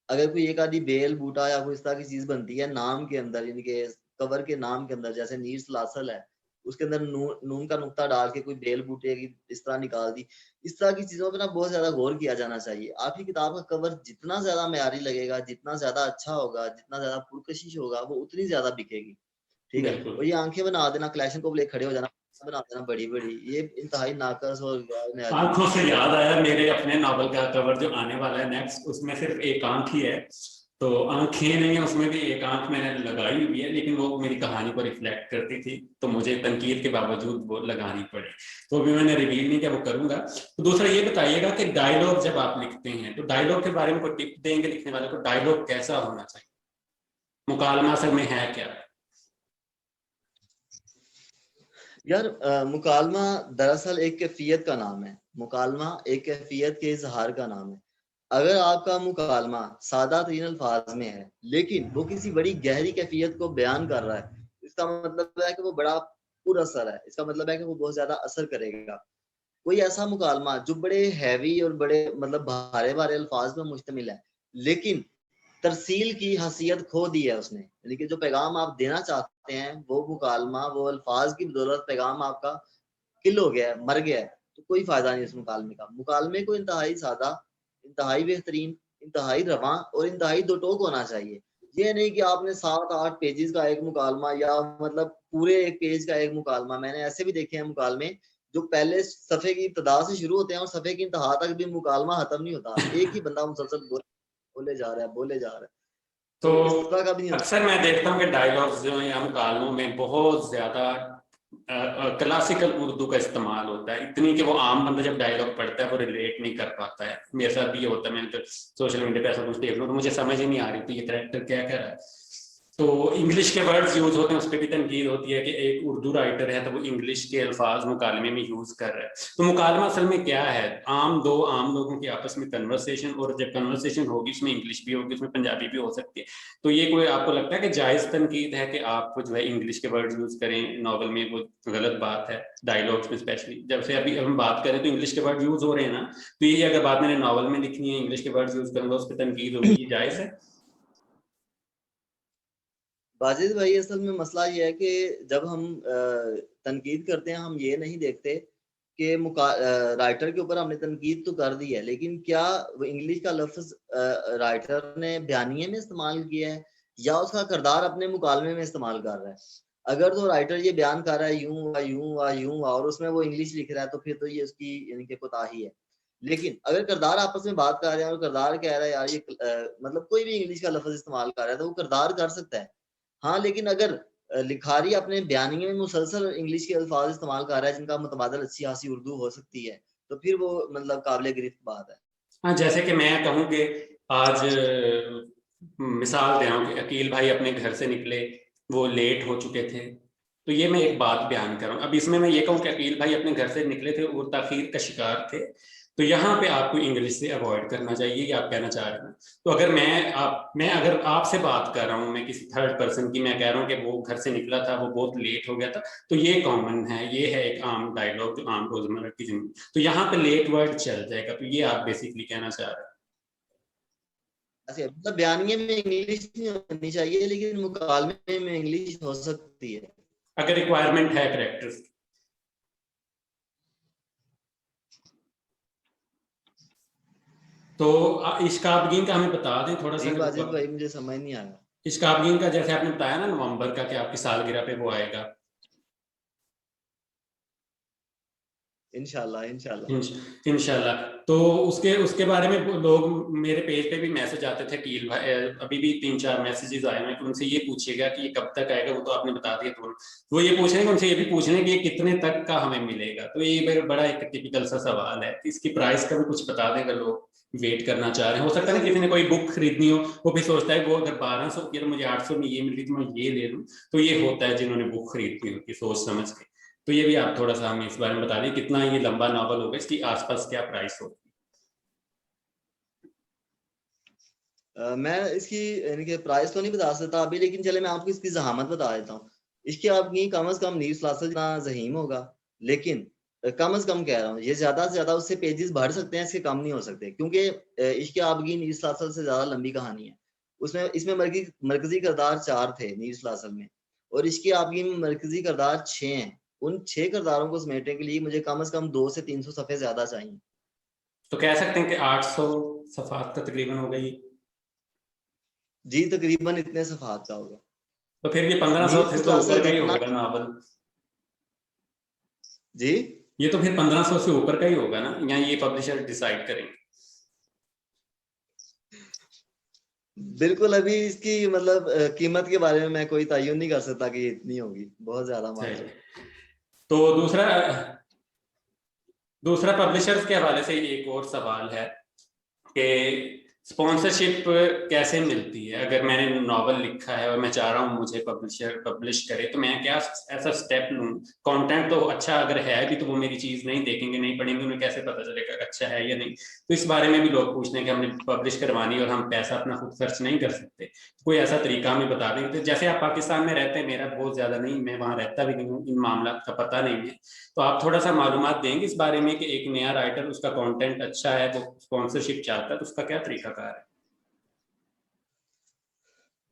अगर कोई एक आधी बेल बूटा या कोई इस तरह की चीज बनती है नाम के अंदर, यानी कि कवर के नाम के अंदर, जैसे नीर सलासल है, उसके अंदर नून का नुक्ता डाल के कोई बेल बूटे की इस तरह निकाल दी। इस तरह की चीजों पर ना बहुत ज्यादा गौर किया जाना चाहिए। आपकी किताब का कवर जितना ज्यादा मयारी लगेगा, जितना ज्यादा अच्छा होगा, जितना ज्यादा पुरकशिश होगा, वो उतनी ज्यादा बिकेगी। ठीक है। बिल्कुल। और ये आंखें बना देना, क्लैशन को लेकर खड़े हो जाना, बना देना बड़ी बड़ी, ये इंतहाई नाकस और गैर मयारी आंखों से चीजें याद हैं। आया, मेरे अपने नॉवल का कवर जो आने वाला है नेक्स्ट, उसमें सिर्फ एक आंख ही है। तो आंखें नहीं है उसमें भी, एक आंख मैंने लगाई हुई है, लेकिन वो मेरी कहानी को रिफ्लेक्ट करती थी, तो मुझे तनकीद के बावजूद वो लगानी पड़ी। तो अभी मैंने रिवील नहीं किया, वो करूंगा। तो दूसरा ये बताइएगा कि डायलॉग जब आप लिखते हैं तो डायलॉग के बारे में कोई टिप देंगे लिखने वाले को? डायलॉग कैसा होना चाहिए, मुकालमा असल में है क्या? यार मुकालमा दरअसल एक कैफियत का नाम है। मुकालमा एक कैफियत के इजहार का नाम है। अगर आपका मुकालमा सादा तरीन अल्फाज में है, लेकिन वो किसी बड़ी गहरी कैफियत को बयान कर रहा है, इसका मतलब है कि वो बड़ा पुरअसर है। इसका मतलब है कि वो बहुत ज्यादा असर करेगा। कोई ऐसा मुकालमा जो बड़े हैवी और बड़े मतलब भारे भारे अल्फाज में मुश्तमिल है, लेकिन तरसील की हसीयत खो दी है उसने, यानी कि जो पैगाम आप देना चाहते हैं, वो मुकालमा, वो अल्फाज की बदौलत पैगाम आपका किल हो गया है, मर गया है, तो कोई फायदा नहीं उस मुकालमे का। मुकालमे को इंतहाई सादा, इंतहाई बेहतरीन, इंतहाई रवां और इंतहाई दो टोक होना चाहिए। ये नहीं कि आपने 7-8 पेजेस का एक मुकालमा, या मतलब पूरे एक पेज का एक मुकालमा। मैंने ऐसे भी देखे हैं मुकालमे जो पहले सफे की इब्तदा से शुरू होते हैं और सफे की इंतहा तक भी मुकालमा खत्म नहीं होता, एक ही बंदा मुसलसल बोले जा रहा है, बोले जा रहा है। तो तो इस तरह का भी नहीं होना अक्सर मैं देखता हूँ कि डायलॉग्स जो हैं या मुकालमों में बहुत ज्यादा क्लासिकल उर्दू का इस्तेमाल होता है, इतनी कि वो आम बंदा जब डायलॉग पढ़ता है वो रिलेट नहीं कर पाता है। मेरे साथ भी ये होता है, मैंने तो सोशल मीडिया पे ऐसा कुछ देख लो तो मुझे समझ ही नहीं आ रही थी ये कैरेक्टर क्या कह रहा है। तो इंग्लिश के वर्ड्स यूज होते हैं, उस पर भी तनकीद होती है कि एक उर्दू राइटर है तो वो इंग्लिश के अल्फाज मुकालमे में यूज कर रहा है। तो मुकालमा असल में क्या है, दो आम लोगों की आपस में कन्वर्सेशन, और जब कन्वर्सेशन होगी उसमें इंग्लिश भी होगी, उसमें पंजाबी भी हो सकती है। तो ये कोई आपको लगता है कि जायज तनकीद है कि आप जो है इंग्लिश के वर्ड यूज करें नॉवल में, वो गलत बात है? डायलॉग्स में स्पेशली जब से अभी हम बात करें तो इंग्लिश के वर्ड यूज हो रहे हैं ना, तो ये अगर बात मैंने नॉवल में लिखनी है, इंग्लिश के वर्ड यूज करूंगा, उस पर तनकीद होगी, ये जायज है? वाजिद भाई, असल में मसला ये है कि जब हम तनकीद करते हैं, हम ये नहीं देखते कि राइटर के ऊपर हमने तनकीद तो कर दी है, लेकिन क्या वो इंग्लिश का लफ्ज राइटर ने बयानिए में इस्तेमाल किया है या उसका किरदार अपने मुकालमे में इस्तेमाल कर रहा है। अगर तो राइटर ये बयान कर रहा है यूं हुआ यूं हुआ यूं हुआ और उसमें वो इंग्लिश लिख रहा है, तो फिर तो ये उसकी यानी कि कोताही है। लेकिन अगर किरदार आपस में बात कर रहे हैं और किरदार कह रहा है यार ये मतलब कोई भी इंग्लिश का लफ्ज इस्तेमाल कर रहा है, तो वो किरदार कर सकता है। हाँ, लेकिन अगर लिखारी अपने बयानिए में मुसलसल इंग्लिश के अल्फाज इस्तेमाल कर रहा है जिनका मुतबादल अच्छी खासी उर्दू हो सकती है, तो फिर वो मतलब काबिल गिरफ्त बात है। हाँ, जैसे कि मैं कहूँ कि आज मिसाल दे रहा हूँ कि अकील भाई अपने घर से निकले, वो लेट हो चुके थे, तो ये मैं एक बात बयान कर रहा हूँ। अब इसमें मैं ये कहूँ कि अकील भाई अपने घर से निकले थे और ताखीर का शिकार थे, तो यहाँ पे आपको इंग्लिश से अवॉइड करना चाहिए, ये आप कहना चाह रहे हैं। तो अगर मैं अगर आपसे बात कर रहा हूँ, मैं किसी थर्ड पर्सन की, मैं कह रहा हूँ कि वो घर से निकला था, वो बहुत लेट हो गया था, तो ये कॉमन है, ये है एक आम डायलॉग जो आम रोजमर्रा की जिंदगी, तो यहाँ पे लेट वर्ड चल जाएगा। तो ये आप बेसिकली कहना चाह रहे हैं? ऐसे मतलब बयानिए में इंग्लिश नहीं होनी चाहिए, लेकिन मुकालमे में इंग्लिश हो सकती है अगर रिक्वायरमेंट है करेक्टर्स। तो इश्काबगीन का हमें बता दें थोड़ा सा। जी वाजिद भाई, मुझे समझ नहीं आया। इश्काबगीन का जैसे आपने बताया ना नवंबर का कि आपकी सालगिरह पे वो आएगा, इंशाल्लाह इंशाल्लाह। इंशाल्लाह। तो उसके उसके बारे में लोग मेरे पेज पे भी मैसेज आते थे, कील भाई अभी भी 3-4 मैसेजेस आए हैं कि उनसे ये पूछिएगा कि ये कब तक आएगा, वो तो आपने बता दिया। तो वो ये पूछ रहे हैं, उनसे ये भी पूछ रहे हैं कि ये कितने तक का हमें मिलेगा। तो ये बड़ा एक टिपिकल सा सवाल है कि इसकी प्राइस का भी कुछ बता दें, अगर लोग वेट करना चाह रहे हैं। हो सकता है ना किसी ने कोई बुक खरीदनी हो, वो भी सोचता है वो अगर 1200 की, तो मुझे 800 में ये मिल रही तो मैं ये ले लूँ। तो ये होता है जिन्होंने बुक खरीदनी होती है सोच समझ के। तो ये भी आप थोड़ा सा हमें इस बारे में बता दें, कितना ये लंबा नॉवल होगा, इसकी आसपास क्या प्राइस होगी? मैं इसकी यानी कि प्राइस तो नहीं बता सकता अभी, लेकिन चले मैं आपको इसकी जहामत बता देता हूँ। इसकी आपकी कम से कम न्यूज़ क्लासेस जितना जहीम होगा, लेकिन कम से कम कह रहा हूँ, ये ज्यादा से ज्यादा उससे पेजेस बढ़ सकते हैं, इसके कम नहीं हो सकते, क्योंकि इसकी आपकी न्यूज़ क्लासेस से ज्यादा लंबी कहानी है। उसमें इसमें मरकजी किरदार 4 थे न्यूज़ क्लासेस में, और इसकी आपकी मरकजी किरदार 6 हैं। उन 6 किरदारों को समेटने के लिए मुझे कम से कम 200 से 300 सफ़े ज्यादा चाहिए। तो कह सकते हैं कि 800 सफ़ात का तकरीबन हो गई। जी, तकरीबन इतने सफ़ात का होगा। तो फिर ये 1500 से न्यूज़ तो ऊपर क्लासेस का ही जितना होगा नावल। जी ये तो फिर 1500 से ऊपर का ही होगा ना, या ये पब्लिशर डिसाइड करेंगे? बिल्कुल, अभी इसकी मतलब कीमत के बारे में मैं कोई तयन नहीं कर सकता कि ये इतनी होगी, बहुत ज्यादा मान लो। तो दूसरा दूसरा पब्लिशर्स के हवाले से एक और सवाल है कि स्पॉन्सरशिप कैसे मिलती है? अगर मैंने नॉवल लिखा है और मैं चाह रहा हूँ मुझे पब्लिशर पब्लिश करे, तो मैं क्या ऐसा स्टेप लूँ? कंटेंट तो अच्छा अगर है भी तो वो मेरी चीज नहीं देखेंगे, नहीं पढ़ेंगे, उन्हें कैसे पता चलेगा अच्छा है या नहीं? तो इस बारे में भी लोग पूछते हैं कि हमने पब्लिश करवानी और हम पैसा अपना खुद खर्च नहीं कर सकते, कोई ऐसा तरीका हमें बता दें। तो जैसे आप पाकिस्तान में रहते हैं, मेरा बहुत ज्यादा नहीं, मैं वहां रहता भी नहीं हूँ, इन मामला का पता नहीं है, तो आप थोड़ा सा मालूमात देंगे इस बारे में कि एक नया राइटर, उसका कंटेंट अच्छा है, वो स्पॉन्सरशिप चाहता है, तो उसका क्या तरीकाकार है?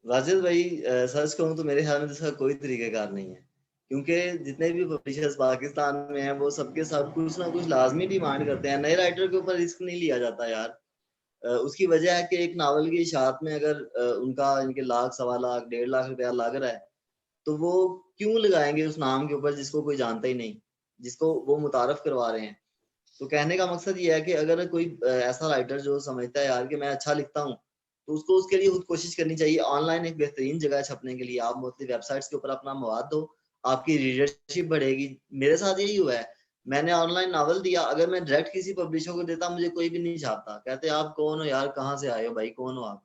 वाजिद भाई, सच कहूँ तो मेरे ख्याल में इसका कोई तरीकेकार नहीं है, क्योंकि जितने भी पब्लिशर्स पाकिस्तान में हैं वो सबके सब कुछ ना कुछ लाजमी डिमांड करते हैं। नए राइटर के ऊपर रिस्क नहीं लिया जाता यार। उसकी वजह है कि एक नावल की इशाअत में अगर उनका इनके लाख, 1.25 लाख, 1.5 लाख रुपया लग रहा है, तो वो क्यों लगाएंगे उस नाम के ऊपर जिसको कोई जानता ही नहीं, जिसको वो मुतारफ करवा रहे हैं। तो कहने का मकसद ये है कि अगर कोई ऐसा राइटर जो समझता है यार कि मैं अच्छा लिखता हूँ, तो उसको उसके लिए खुद कोशिश करनी चाहिए। ऑनलाइन एक बेहतरीन जगह है छपने के लिए। आप मुख्तलिफ वेबसाइट्स के ऊपर अपना मवाद दो, आपकी रीडरशिप बढ़ेगी। मेरे साथ यही हुआ है, मैंने ऑनलाइन नावल दिया, अगर मैं डायरेक्ट किसी पब्लिशर को देता मुझे कोई भी नहीं छापता, कहते आप कौन हो यार, कहाँ से आए हो भाई, कौन हो आप,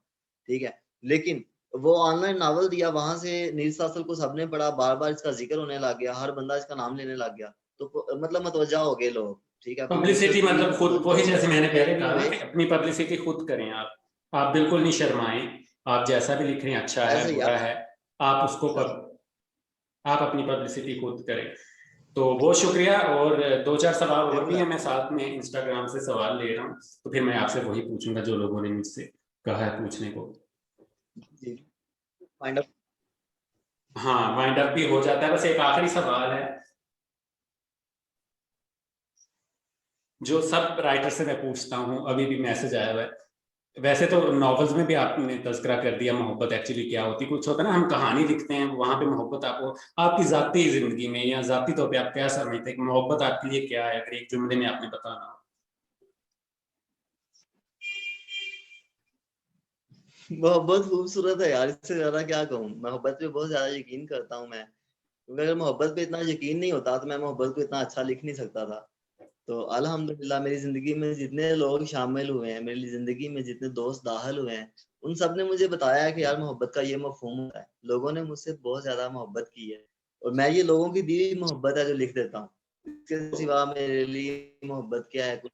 ठीक है। लेकिन वो ऑनलाइन नावल दिया, वहां से नील सासल को सबने पढ़ा, बार बार इसका जिक्र होने लग गया, हर बंदा इसका नाम लेने लग गया, तो मतलब मतवजा हो गए लोग, ठीक है। पब्लिसिटी पब्लिशर्स भी मतलब खुद, वही जैसे मैंने पहले वेरी कहा ना हुए, कि अपनी पब्लिसिटी खुद करें आप बिल्कुल नहीं शर्माएं। आप जैसा भी लिख रहे हैं, अच्छा है ऐसे ही बुरा है, आप उसको सर। आप अपनी पब्लिसिटी खुद करें। तो बहुत शुक्रिया। और दो चार सवाल और भी बिल्कुल हैं, मैं साथ में इंस्टाग्राम से सवाल ले रहा हूँ, तो फिर मैं आपसे वही पूछूंगा जो लोगों ने मुझसे कहा है पूछने को। जी, फाइंड आउट। हाँ, वाइंड अप भी हो जाता है, बस एक आखिरी सवाल है जो सब राइटर से मैं पूछता हूँ, अभी भी मैसेज आया हुआ है। वैसे तो नॉवेल्स में भी आपने तज़किरा कर दिया मोहब्बत एक्चुअली क्या होती है। कुछ होता है ना, हम कहानी लिखते हैं, वहां पे मोहब्बत आपको आपकी जाती जिंदगी में या जाती तौर पे आप क्या समझते हैं कि मोहब्बत आपके लिए क्या है, अगर एक जुमले में आपने बताना हो। मोहब्बत खूबसूरत है यार, इससे ज्यादा क्या कहूँ। मोहब्बत पे बहुत ज्यादा यकीन करता हूँ मैं, क्योंकि अगर मोहब्बत पे इतना यकीन नहीं होता तो मैं मोहब्बत को इतना अच्छा लिख नहीं सकता था। तो अल्हम्दुलिल्लाह मेरी जिंदगी में जितने लोग शामिल हुए हैं, मेरी जिंदगी में जितने दोस्त दाखिल हुए हैं, उन सब ने मुझे बताया है कि यार मोहब्बत का ये मफहूम होता है। लोगों ने मुझसे बहुत ज्यादा मोहब्बत की है, और मैं ये लोगों की दी हुई मोहब्बत है जो लिख देता हूँ। इसके सिवा मेरे लिए मोहब्बत क्या है कुछ।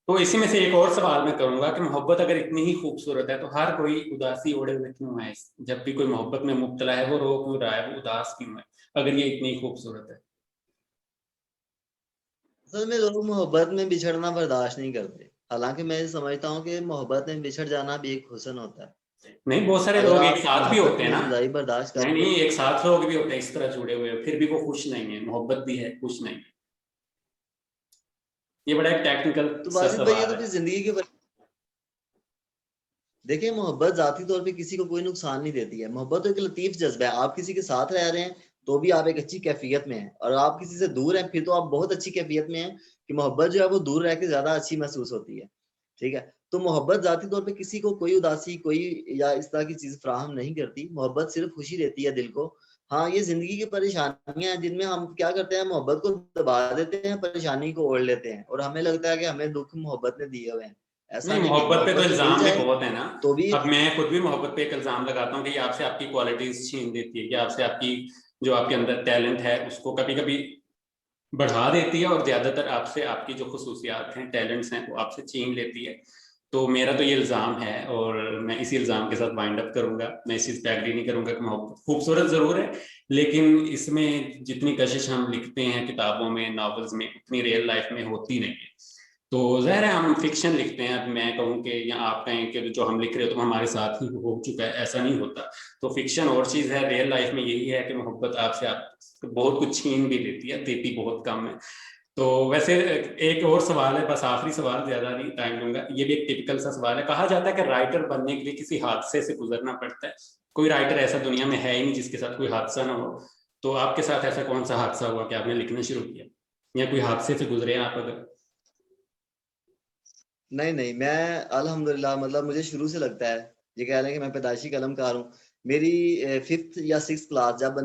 तो इसी में से एक और सवाल मैं करूंगा कि मोहब्बत अगर इतनी ही खूबसूरत है तो हर कोई उदासी ओढ़े हुए क्यों है? जब भी कोई मोहब्बत में मुब्तला है वो रो क्यों रहा है, वो उदास क्यों है, अगर ये इतनी ही खूबसूरत है? असल में लोग मोहब्बत में बिछड़ना बर्दाश्त नहीं करते, हालांकि मैं समझता हूँ कि मोहब्बत में बिछड़ जाना भी एक हुस्न होता है। नहीं, बहुत सारे अगर लोग एक आप साथ भी मोहब्बत होते हैं में ना। जुदाई बर्दाश्त नहीं करके, नहीं, एक साथ लोग भी होते हैं इस तरह जुड़े हुए, फिर भी वो खुश नहीं है, मोहब्बत भी है खुश नहीं है। ये बड़ा एक टेक्निकल तो सा वाजिद भाई ये सवाल तो है। फिर जिंदगी के। देखिए मोहब्बत जाती तौर पे किसी को कोई नुकसान नहीं देती है। मोहब्बत तो एक लतीफ जज्बा है। आप किसी के साथ रह रहे हैं तो भी आप एक अच्छी कैफियत में हैं, और आप किसी से दूर हैं फिर तो आप बहुत अच्छी कैफियत में हैं, कि मोहब्बत जो है वो दूर रह के ज्यादा अच्छी महसूस होती है, ठीक है। तो मोहब्बत जाती तौर पे किसी को कोई उदासी कोई या इस तरह की चीज फराहम नहीं करती। मोहब्बत सिर्फ खुशी देती है दिल को। हाँ, ये जिंदगी की परेशानियां हैं जिनमें हम क्या करते हैं, मोहब्बत को दबा देते हैं, परेशानी को ओढ़ लेते हैं, और हमें लगता है कि हमें दुख मोहब्बत ने दिए हुए हैं। ऐसा नहीं, नहीं है, मोहब्बत पे तो मोहब्बत मिल इल्जाम भी जाए बहुत है ना। तो भी। अब मैं खुद भी मोहब्बत पे एक इल्जाम लगाता हूँ कि ये आपसे आपकी क्वालिटीज छीन देती है, कि आपसे आपकी जो आपके अंदर टैलेंट है उसको कभी कभी बढ़ा देती है, और ज्यादातर आपसे आपकी जो खसूसियात हैं, टैलेंट्स हैं, वो आपसे छीन लेती है। तो मेरा तो ये इल्जाम है, और मैं इसी इल्जाम के साथ वाइंड अप करूंगा। मैं इस चीज पे एग्री नहीं करूंगा कि मोहब्बत खूबसूरत जरूर है, लेकिन इसमें जितनी कशिश हम लिखते हैं किताबों में, नॉवेल्स में, उतनी रियल लाइफ में होती नहीं है। तो ज़ाहिर है हम फिक्शन लिखते हैं। अब मैं कहूँ कि, या आप कहें कि जो हम लिख रहे हो तो हमारे साथ ही हो चुका है, ऐसा नहीं होता। तो फिक्शन और चीज़ है, रियल लाइफ में यही है कि मोहब्बत आपसे आप बहुत कुछ छीन भी लेती है, देती बहुत कम है। तो वैसे एक और सवाल है, बस आखिरी सवाल, ज्यादा नहीं टाइम लूंगा। ये भी एक टिपिकल सा सवाल है। कहा जाता है कि राइटर बनने के लिए किसी हादसे से गुजरना पड़ता है। कोई राइटर ऐसा दुनिया में है ही नहीं जिसके साथ कोई हादसा ना हो। तो आपके साथ ऐसा कौन सा हादसा हुआ कि आपने लिखना शुरू किया, या कोई हादसे से गुजरे हैं आप अगर? नहीं नहीं, मैं अल्हम्दुलिल्लाह मतलब मुझे शुरू से लगता है, ये कह लें कि मैं पैदाइशी कलमकार हूँ। मेरी फिफ्थ या सिक्स क्लास जब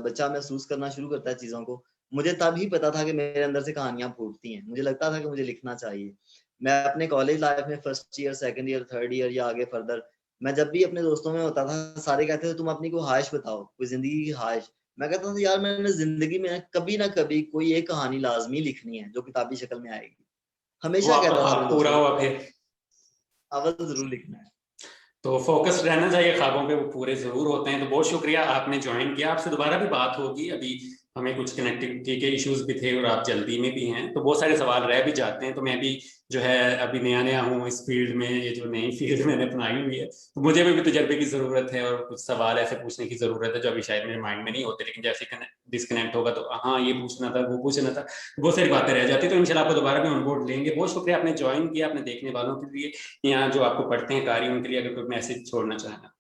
बच्चा महसूस करना शुरू करता है चीज़ों को, मुझे तब ही पता था कि मेरे अंदर से कहानियां फूटती हैं। मुझे लगता था कि मुझे लिखना चाहिए। मैं अपने कॉलेज लाइफ में first year, second year, third year या आगे फर्दर, मैं जब भी अपने दोस्तों में होता था, सारे कहते थे तुम अपनी कोई ख्वाहिश बताओ, कोई जिंदगी की ख्वाहिश। मैं कहता था यार मैंने जिंदगी में कभी ना कभी कोई एक कहानी लाजमी लिखनी है जो किताबी शक्ल में आएगी। वो हमेशा आपका कहता था ख्वाब अपने पूरा दोस्तों को, हुआ फिर? अवल जरूर लिखना है। तो फोकस्ड रहना चाहिए ख्वाबों पे, वो पूरे जरूर होते हैं। तो बहुत शुक्रिया, आपने ज्वाइन किया। आपसे दोबारा भी बात होगी। अभी हमें कुछ कनेक्टिविटी के इश्यूज भी थे और आप जल्दी में भी हैं, तो बहुत सारे सवाल रह भी जाते हैं। तो मैं भी जो है अभी नया नया हूँ इस फील्ड में, ये जो नई फील्ड मैंने अपनाई हुई है, तो मुझे भी तजर्बे की जरूरत है, और कुछ सवाल ऐसे पूछने की जरूरत है जो अभी शायद मेरे माइंड में नहीं होते, लेकिन जैसे डिस्कनेक्ट होगा तो हाँ ये पूछना था, वो पूछना था, बहुत सारी बातें रह जाती। तो इंशाल्लाह आपको दोबारा भी ऑनबोर्ड लेंगे। बहुत शुक्रिया, आपने ज्वाइन किया। अपने देखने वालों के लिए, यहाँ जो आपको पढ़ते हैं कारी, उनके लिए अगर कोई मैसेज छोड़ना चाहना।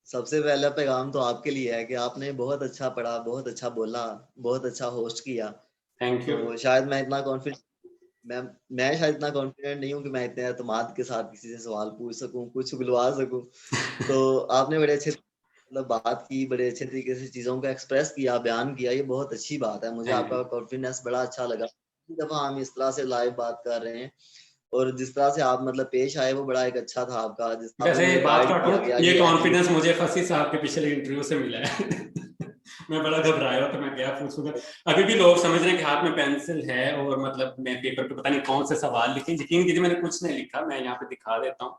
सबसे पहला पैगाम तो आपके लिए है कि आपने बहुत अच्छा पढ़ा, बहुत अच्छा बोला, बहुत अच्छा होस्ट किया। Thank you. तो शायद मैं इतना कॉन्फिडेंट मैं मैं शायद इतना कॉन्फिडेंट नहीं हूँ कि मैं इतने एतमाद के साथ किसी से सवाल पूछ सकूं, कुछ बुलवा सकूं। तो आपने बड़े अच्छे मतलब बात की, बड़े अच्छे तरीके से चीजों को एक्सप्रेस किया, बयान किया, ये बहुत अच्छी बात है। मुझे हाँ आपका जी। कॉन्फिडेंस बड़ा अच्छा लगा। दफा हम इस तरह से लाइव बात कर रहे हैं, और जिस तरह से आप मतलब पेश आए वो बड़ा एक अच्छा था आपका, जिस तरह से वैसे मुझे बात गाइड काटूं, किया गया ये कि ऐसे। कॉन्फिडेंस मुझे फसी साहब के पिछले इंटरव्यू से मिला है। मैं बड़ा घबराया तो मैं गया पूछूंगा। अभी भी लोग समझ रहे हैं कि हाथ में पेंसिल है और मतलब मैं पेपर पे पता नहीं कौन से सवाल लिखे। यकीन कीजिए मैंने कुछ नहीं लिखा, मैं यहाँ पे दिखा देता हूँ।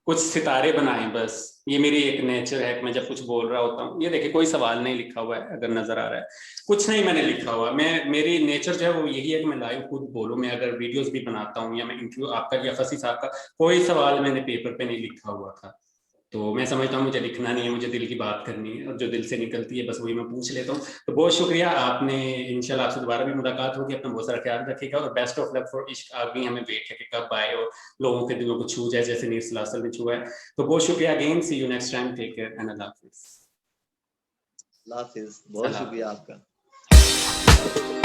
कुछ सितारे बनाए बस। ये मेरी एक नेचर है कि मैं जब कुछ बोल रहा होता हूँ, ये देखिए कोई सवाल नहीं लिखा हुआ है अगर नजर आ रहा है, कुछ नहीं मैंने लिखा हुआ। मैं मेरी नेचर जो है वो यही है कि मैं लाइव खुद बोलूँ। मैं अगर वीडियोस भी बनाता हूँ या मैं इंटरव्यू आपका या फसी साहब का, कोई सवाल मैंने पेपर पे नहीं लिखा हुआ था। तो मैं समझता हूँ मुझे लिखना नहीं है, मुझे दिल की बात करनी है और जो दिल से निकलती है बस वही मैं पूछ लेता हूँ। तो बहुत शुक्रिया आपने। इंशाल्लाह आपसे दोबारा भी मुलाकात होगी। अपना बहुत सारा ख्याल रखिएगा और बेस्ट ऑफ लक फॉर इश्क। आगे हमें वेट है कि कब आए और लोगों के दिलों को छू जाए जैसे नीर सलासल ने छुआ है। तो बहुत शुक्रिया again. See you next time. Take care and Allah हाफिज। अल्लाह हाफिज, बहुत अल्लाह शुक्रिया हाफिज। आपका।